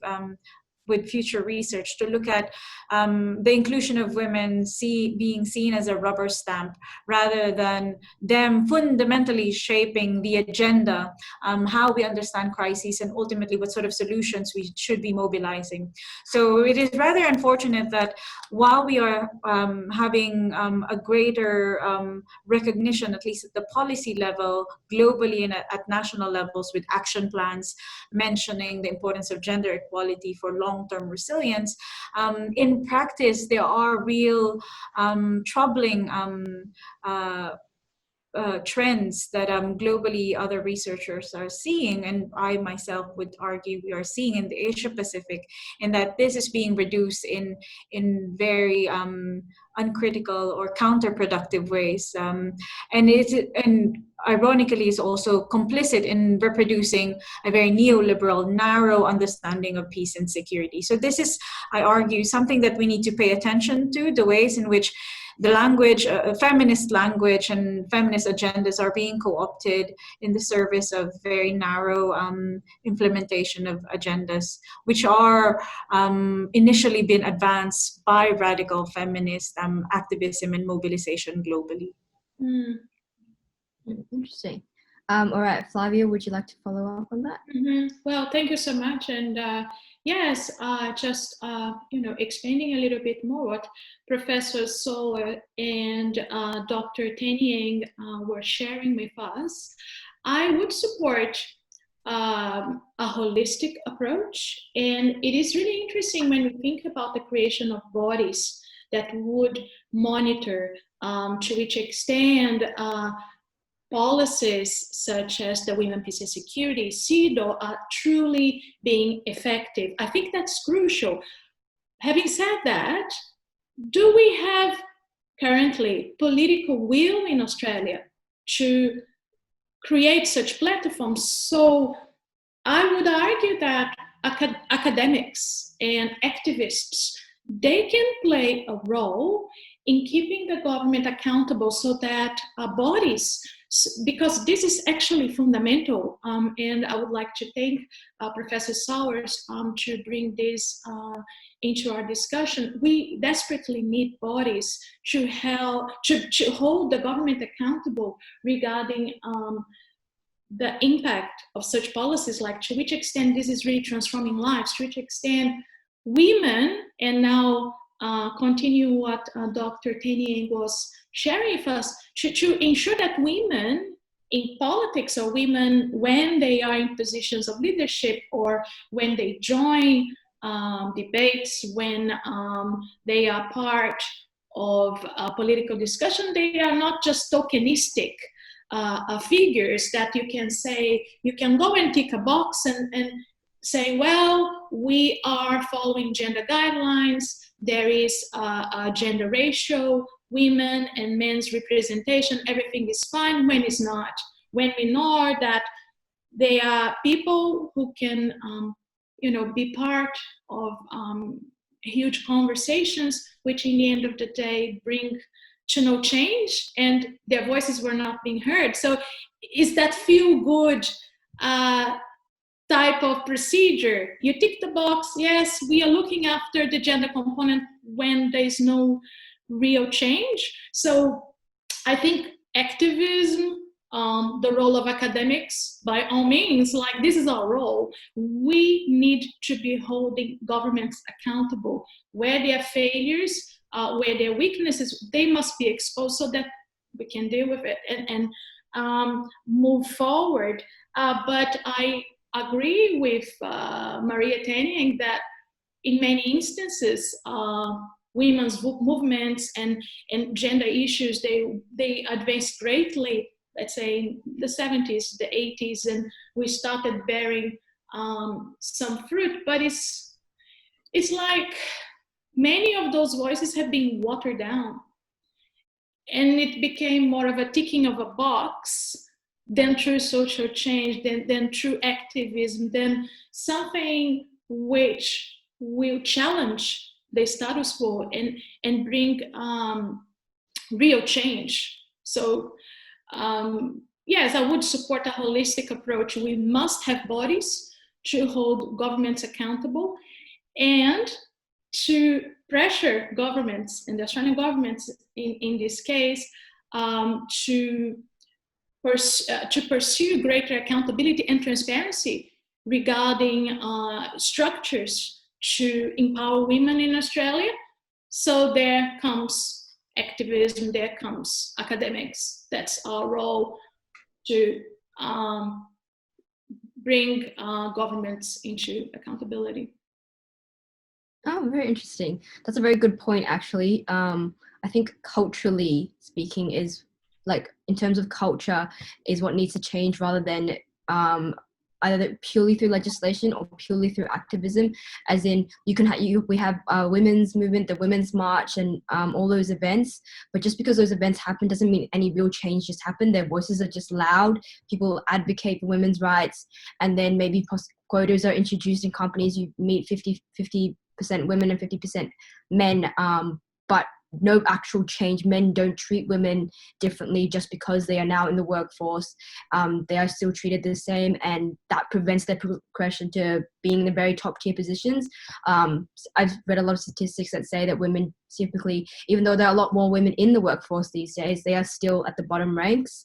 with future research to look at the inclusion of women being seen as a rubber stamp, rather than them fundamentally shaping the agenda, how we understand crises, and ultimately what sort of solutions we should be mobilizing. So it is rather unfortunate that while we are having a greater recognition, at least at the policy level, globally and at national levels, with action plans mentioning the importance of gender equality for long-term resilience, in practice there are real troubling trends that globally other researchers are seeing, and I myself would argue we are seeing in the Asia Pacific, and that this is being reduced in very uncritical or counterproductive ways, and ironically is also complicit in reproducing a very neoliberal, narrow understanding of peace and security. So this is, I argue, something that we need to pay attention to, the ways in which the language, feminist language and feminist agendas are being co-opted in the service of very narrow implementation of agendas, which are initially been advanced by radical feminist activism and mobilization globally. Interesting. All right, Flavia, would you like to follow up on that? Well, thank you so much. And yes, just expanding a little bit more what Professor Sawyer and Dr. Tenyang were sharing with us, I would support a holistic approach. And it is really interesting when we think about the creation of bodies that would monitor to which extent policies such as the Women, Peace and Security, CEDAW, are truly being effective. I think that's crucial. Having said that, do we have currently political will in Australia to create such platforms? So I would argue that academics and activists, they can play a role in keeping the government accountable so that bodies, because this is actually fundamental, and I would like to thank Professor Sowers to bring this into our discussion. We desperately need bodies to hold the government accountable regarding the impact of such policies, like to which extent this is really transforming lives, to which extent women, and now continue what Dr. Tenieng was sharing with us, to ensure that women in politics, or women when they are in positions of leadership, or when they join debates, when they are part of political discussion, they are not just tokenistic figures that you can say, you can go and tick a box and say, well, we are following gender guidelines, there is a gender ratio, women and men's representation, everything is fine, when it's not. When we know that they are people who can be part of huge conversations, which in the end of the day bring to no change, and their voices were not being heard. So is that feel good type of procedure? You tick the box, yes, we are looking after the gender component, when there's no real change. So I think activism, the role of academics, by all means, like this is our role. We need to be holding governments accountable. Where there are failures, where there are weaknesses, they must be exposed so that we can deal with it and move forward. But I agree with Maria Tenieng that in many instances, women's movements and gender issues, they advanced greatly, let's say in the 70s, the 80s, and we started bearing some fruit, but it's like many of those voices have been watered down, and it became more of a ticking of a box than true social change, than true activism, than something which will challenge the status quo and bring real change. So yes, I would support a holistic approach. We must have bodies to hold governments accountable and to pressure governments, and the Australian governments in this case, to pursue greater accountability and transparency regarding structures to empower women in Australia. So there comes activism, there comes academics. That's our role, to bring governments into accountability. Oh, very interesting. That's a very good point, actually. I think culturally speaking is, like, in terms of culture, is what needs to change, rather than either purely through legislation or purely through activism. As in, we have women's movement, the Women's March, and all those events. But just because those events happen doesn't mean any real change just happened. Their voices are just loud. People advocate for women's rights, and then maybe quotas are introduced in companies. You meet 50% women and 50% men, but no actual change. Men don't treat women differently just because they are now in the workforce. They are still treated the same, and that prevents their progression to being in the very top tier positions. I've read a lot of statistics that say that women typically, even though there are a lot more women in the workforce these days, they are still at the bottom ranks.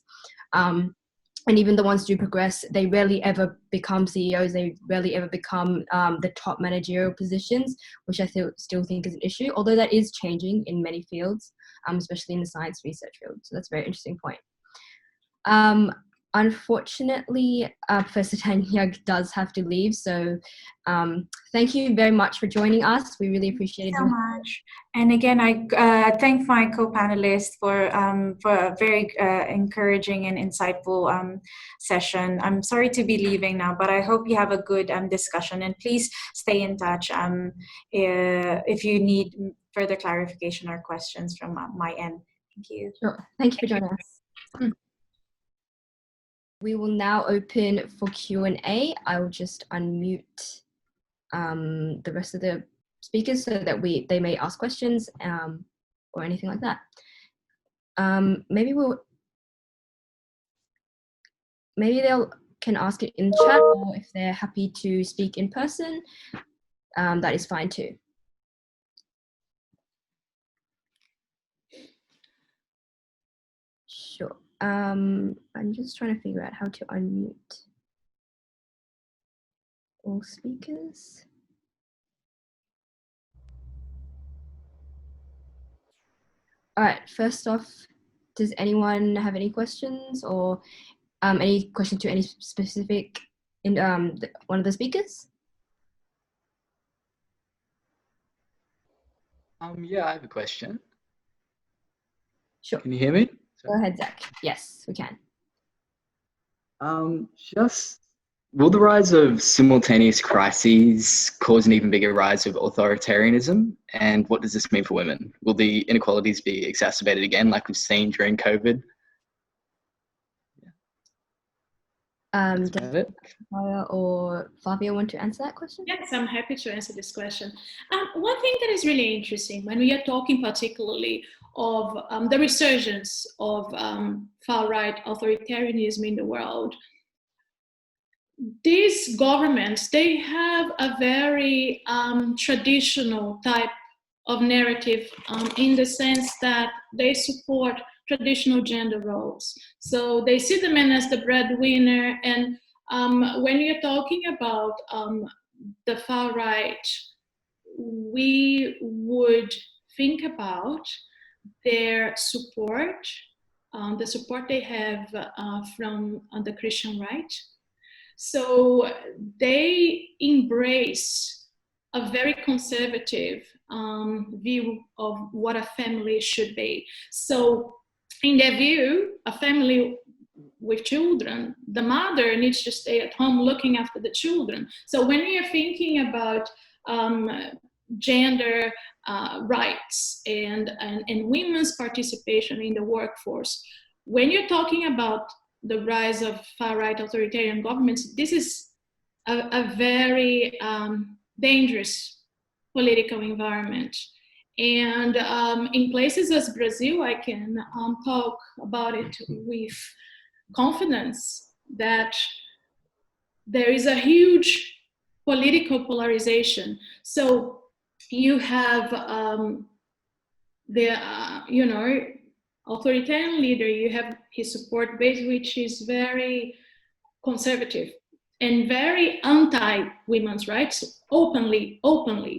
And even the ones who progress, they rarely ever become CEOs. They rarely ever become the top managerial positions, which I still think is an issue, although that is changing in many fields, especially in the science research field. So that's a very interesting point. Unfortunately, Professor Tenieng does have to leave. So thank you very much for joining us. We really appreciate it. Thank you so much. And again, I thank my co-panelists for a very encouraging and insightful session. I'm sorry to be leaving now, but I hope you have a good discussion. And please stay in touch if you need further clarification or questions from my end. Thank you. Sure. Thank you for joining us. We will now open for Q&A. I will just unmute the rest of the speakers so that they may ask questions. or anything like that. Maybe they'll can ask it in chat, or if they're happy to speak in person, that is fine too. Sure. I'm just trying to figure out how to unmute all speakers. All right, first off, does anyone have any questions, or any question to any specific in one of the speakers? Yeah, I have a question. Sure. Can you hear me? Go ahead, Zach. Yes, we can. Will the rise of simultaneous crises cause an even bigger rise of authoritarianism? And what does this mean for women? Will the inequalities be exacerbated again, like we've seen during COVID? Does Maya or Flavia want to answer that question? Yes, I'm happy to answer this question. One thing that is really interesting when we are talking particularly of the resurgence of far-right authoritarianism in the world, these governments, they have a very traditional type of narrative in the sense that they support traditional gender roles. So they see the man as the breadwinner, and when you're talking about the far right, we would think about their support, the support they have from the Christian right. So they embrace a very conservative view of what a family should be. So in their view, a family with children, the mother needs to stay at home looking after the children. So when you're thinking about gender rights and women's participation in the workforce, when you're talking about the rise of far-right authoritarian governments, this is a very dangerous political environment. And in places as Brazil, I can talk about it with confidence that there is a huge political polarization. So you have the authoritarian leader, you have his support base, which is very conservative and very anti-women's rights, openly.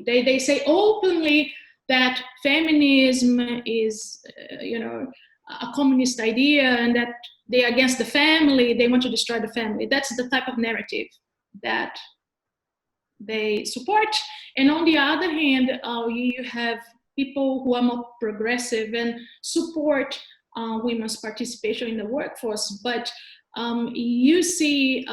They say openly that feminism is, a communist idea, and that they're against the family, they want to destroy the family. That's the type of narrative that they support. And on the other hand, you have people who are more progressive and support women's participation in the workforce. But you see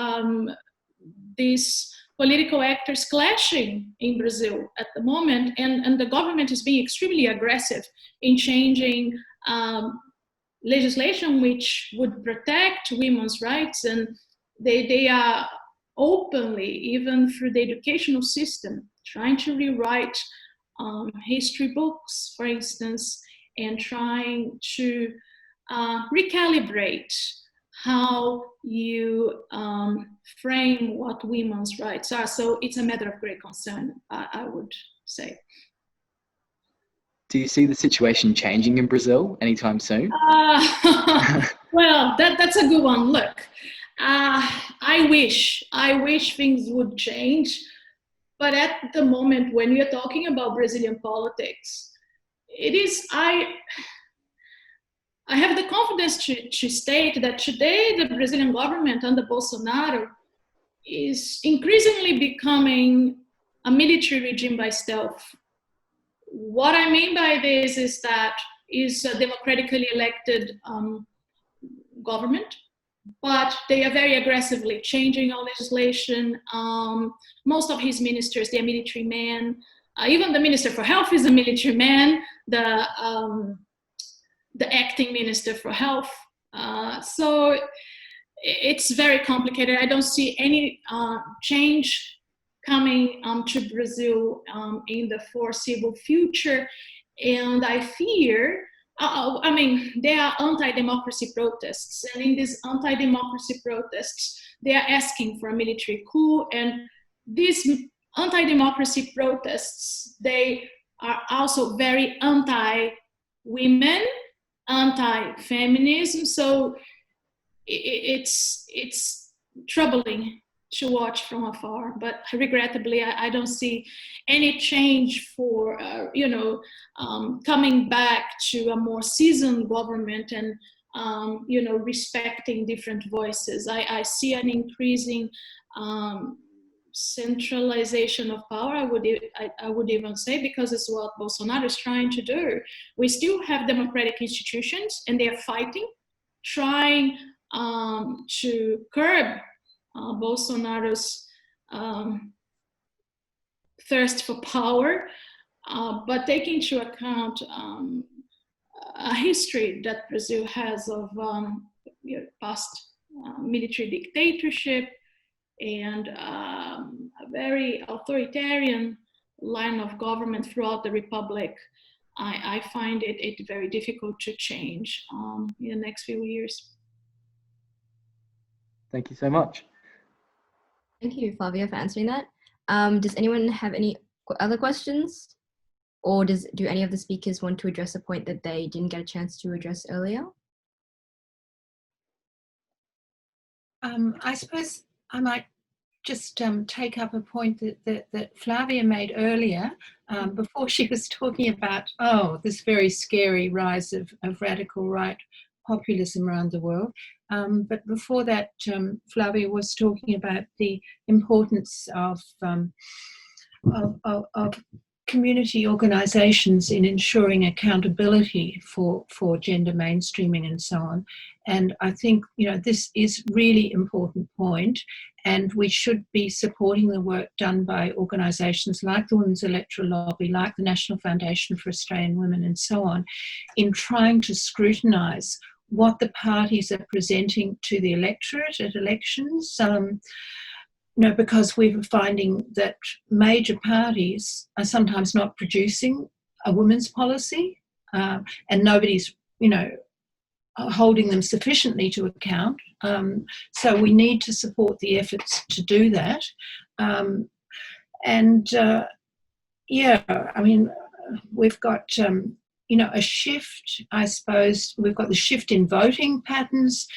these political actors clashing in Brazil at the moment, and the government is being extremely aggressive in changing legislation which would protect women's rights, and they are openly, even through the educational system, trying to rewrite history books, for instance, and trying to recalibrate how you frame what women's rights are. So it's a matter of great concern, I would say. Do you see the situation changing in Brazil anytime soon? Well, that's a good one. Look, I wish things would change, but at the moment when you're talking about Brazilian politics, it is, I have the confidence to state that today the Brazilian government under Bolsonaro is increasingly becoming a military regime by stealth. What I mean by this is that is a democratically elected government, but they are very aggressively changing our legislation. Most of his ministers, they're military men. Even the Minister for Health is a military man, the acting Minister for Health. So it's very complicated. I don't see any change coming to Brazil in the foreseeable future. And I fear, I mean, there are anti-democracy protests, and in these anti-democracy protests, they are asking for a military coup, and these anti-democracy protests, they are also very anti-women, anti-feminism, so it's troubling to watch from afar, but regrettably, I don't see any change for, coming back to a more seasoned government and, respecting different voices. I see an increasing centralization of power, I would even say, because it's what Bolsonaro is trying to do. We still have democratic institutions, and they are fighting, trying to curb Bolsonaro's thirst for power, but taking into account a history that Brazil has of past military dictatorship and a very authoritarian line of government throughout the Republic. I find it very difficult to change in the next few years. Thank you so much. Thank you, Flavia, for answering that. Does anyone have any other questions? Or do any of the speakers want to address a point that they didn't get a chance to address earlier? I suppose I might just take up a point that Flavia made earlier before she was talking about, this very scary rise of radical right populism around the world. But before that, Flavia was talking about the importance of community organisations in ensuring accountability for gender mainstreaming and so on. And I think, this is really important point, and we should be supporting the work done by organisations like the Women's Electoral Lobby, like the National Foundation for Australian Women and so on, in trying to scrutinise what the parties are presenting to the electorate at elections. Because we're finding that major parties are sometimes not producing a women's policy, and nobody's, holding them sufficiently to account. So we need to support the efforts to do that. We've got, a shift, I suppose. We've got the shift in voting patterns,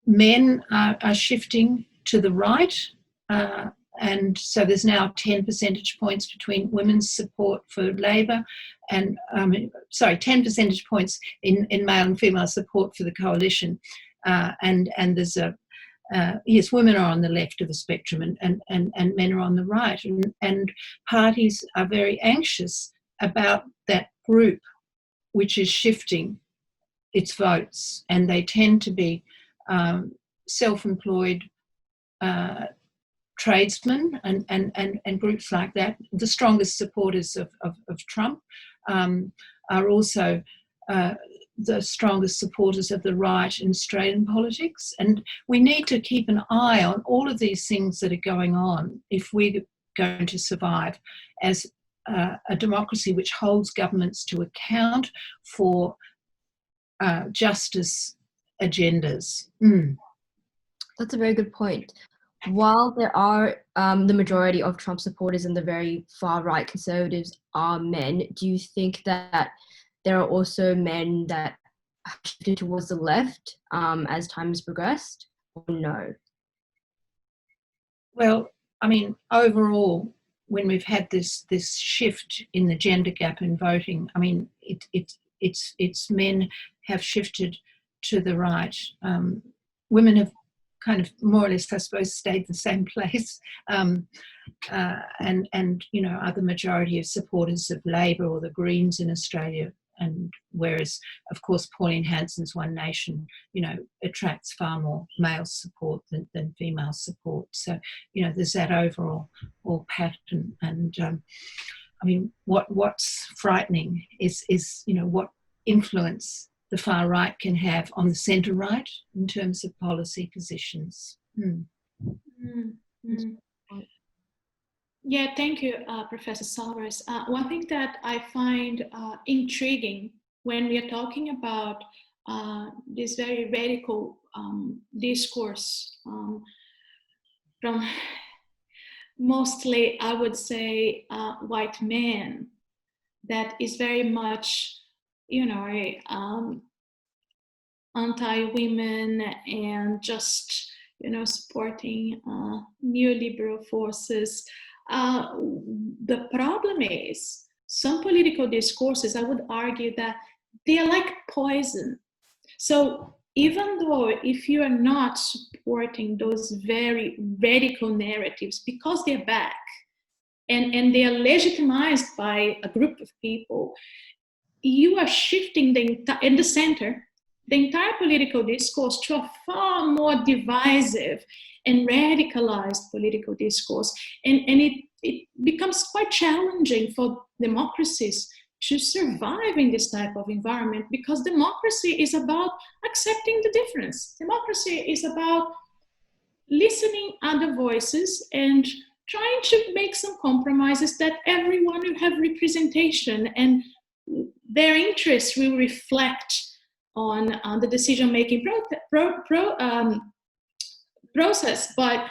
men are shifting to the right, and so there's now 10 percentage points between women's support for Labor and 10 percentage points in male and female support for the coalition, and there's yes, women are on the left of the spectrum and men are on the right, and parties are very anxious about that group which is shifting its votes, and they tend to be self-employed tradesmen and groups like that. The strongest supporters of Trump are also the strongest supporters of the right in Australian politics. And we need to keep an eye on all of these things that are going on if we're going to survive as a democracy which holds governments to account for justice agendas. That's a very good point. While there are the majority of Trump supporters and the very far-right conservatives are men, do you think that there are also men that have shifted towards the left as time has progressed, or no? Well, I mean, overall, when we've had this shift in the gender gap in voting, I mean, it's men have shifted to the right. Women have kind of more or less, I suppose, stayed the same place, and are the majority of supporters of Labor or the Greens in Australia. And whereas, of course, Pauline Hanson's One Nation, attracts far more male support than female support. So, there's that overall pattern. And I mean, what's frightening is what influence the far right can have on the centre right in terms of policy positions. Yeah, thank you, Professor Salvers. One thing that I find intriguing when we are talking about this very radical discourse from mostly, I would say, white men, that is very much, anti-women and just, supporting neoliberal forces. The problem is some political discourses, I would argue that they are like poison. So even though if you are not supporting those very radical narratives because they're back and they are legitimized by a group of people, you are shifting in the center the entire political discourse to a far more divisive and radicalized political discourse. And it becomes quite challenging for democracies to survive in this type of environment, because democracy is about accepting the difference. Democracy is about listening other voices and trying to make some compromises that everyone will have representation and their interests will reflect on the decision-making process. But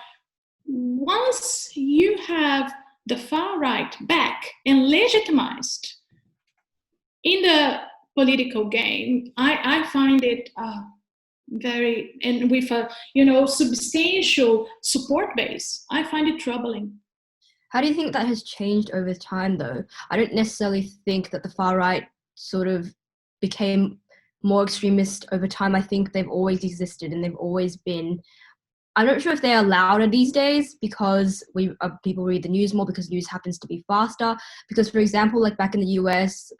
once you have the far right back and legitimized in the political game, I find it very, and with a substantial support base, I find it troubling. How do you think that has changed over time, though? I don't necessarily think that the far right sort of became more extremist over time. I think they've always existed and they've always been. I'm not sure if they are louder these days because people read the news more, because news happens to be faster. Because, for example, like back in the US,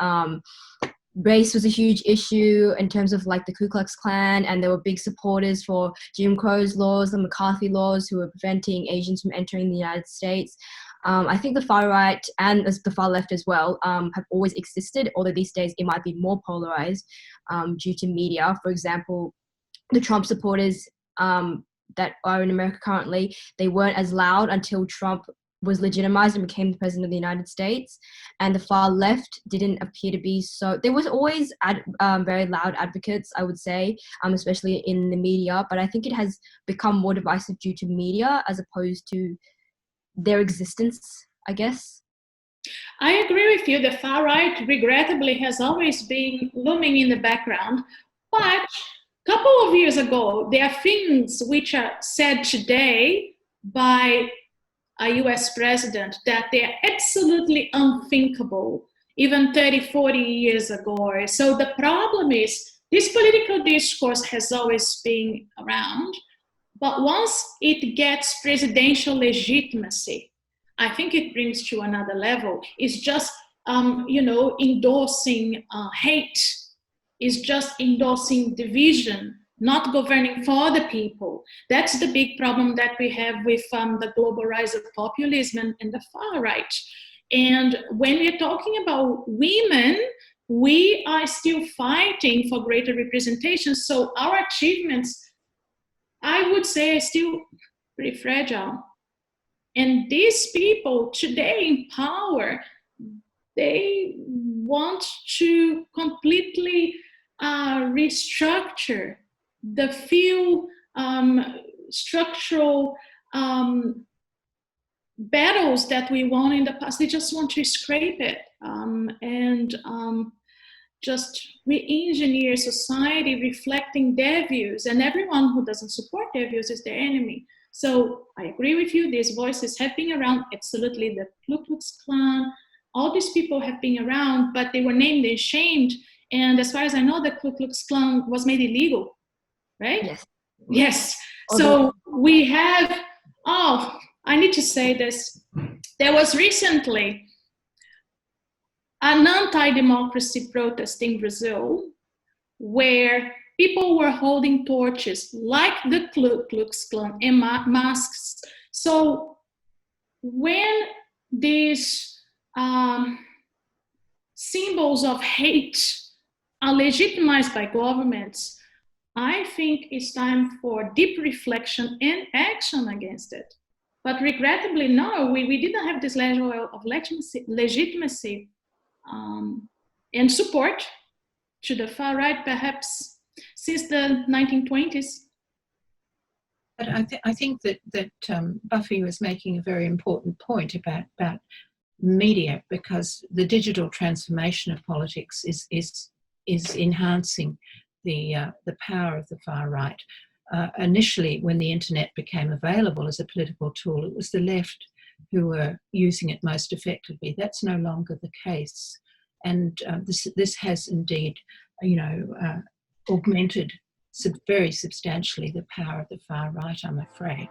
race was a huge issue in terms of like the Ku Klux Klan, and there were big supporters for Jim Crow's laws, the McCarthy laws, who were preventing Asians from entering the United States. I think the far right and the far left as well have always existed, although these days it might be more polarized due to media. For example, the Trump supporters that are in America currently, they weren't as loud until Trump was legitimized and became the president of the United States. And the far left didn't appear to be so. There was always very loud advocates, I would say, especially in the media, but I think it has become more divisive due to media as opposed to their existence, I guess. I agree with you. The far right, regrettably, has always been looming in the background. But a couple of years ago, there are things which are said today by a US president that they are absolutely unthinkable even 30, 40 years ago. So the problem is this political discourse has always been around, but once it gets presidential legitimacy, I think it brings to another level. It's just, endorsing hate. It's just endorsing division, not governing for the people. That's the big problem that we have with the global rise of populism and the far right. And when we're talking about women, we are still fighting for greater representation. So our achievements, I would say, are still pretty fragile. And these people today in power, they want to completely restructure the few structural battles that we won in the past. They just want to scrape it and just re-engineer society reflecting their views, and everyone who doesn't support their views is their enemy. So I agree with you, these voices have been around, absolutely, the Ku Klux Klan, all these people have been around, but they were named and shamed, and as far as I know, the Ku Klux Klan was made illegal, right? Yes. Yes. So we have, I need to say this, there was recently an anti-democracy protest in Brazil where people were holding torches like the Ku Klux Klan and masks. So when these symbols of hate are legitimized by governments, I think it's time for deep reflection and action against it. But regrettably, no, we didn't have this level of legitimacy and support to the far right, perhaps since the 1920s. But I think that Buffy was making a very important point about media, because the digital transformation of politics is enhancing the power of the far right. Initially, when the internet became available as a political tool, it was the left who were using it most effectively. That's no longer the case, and this has indeed, augmented very substantially the power of the far right, I'm afraid.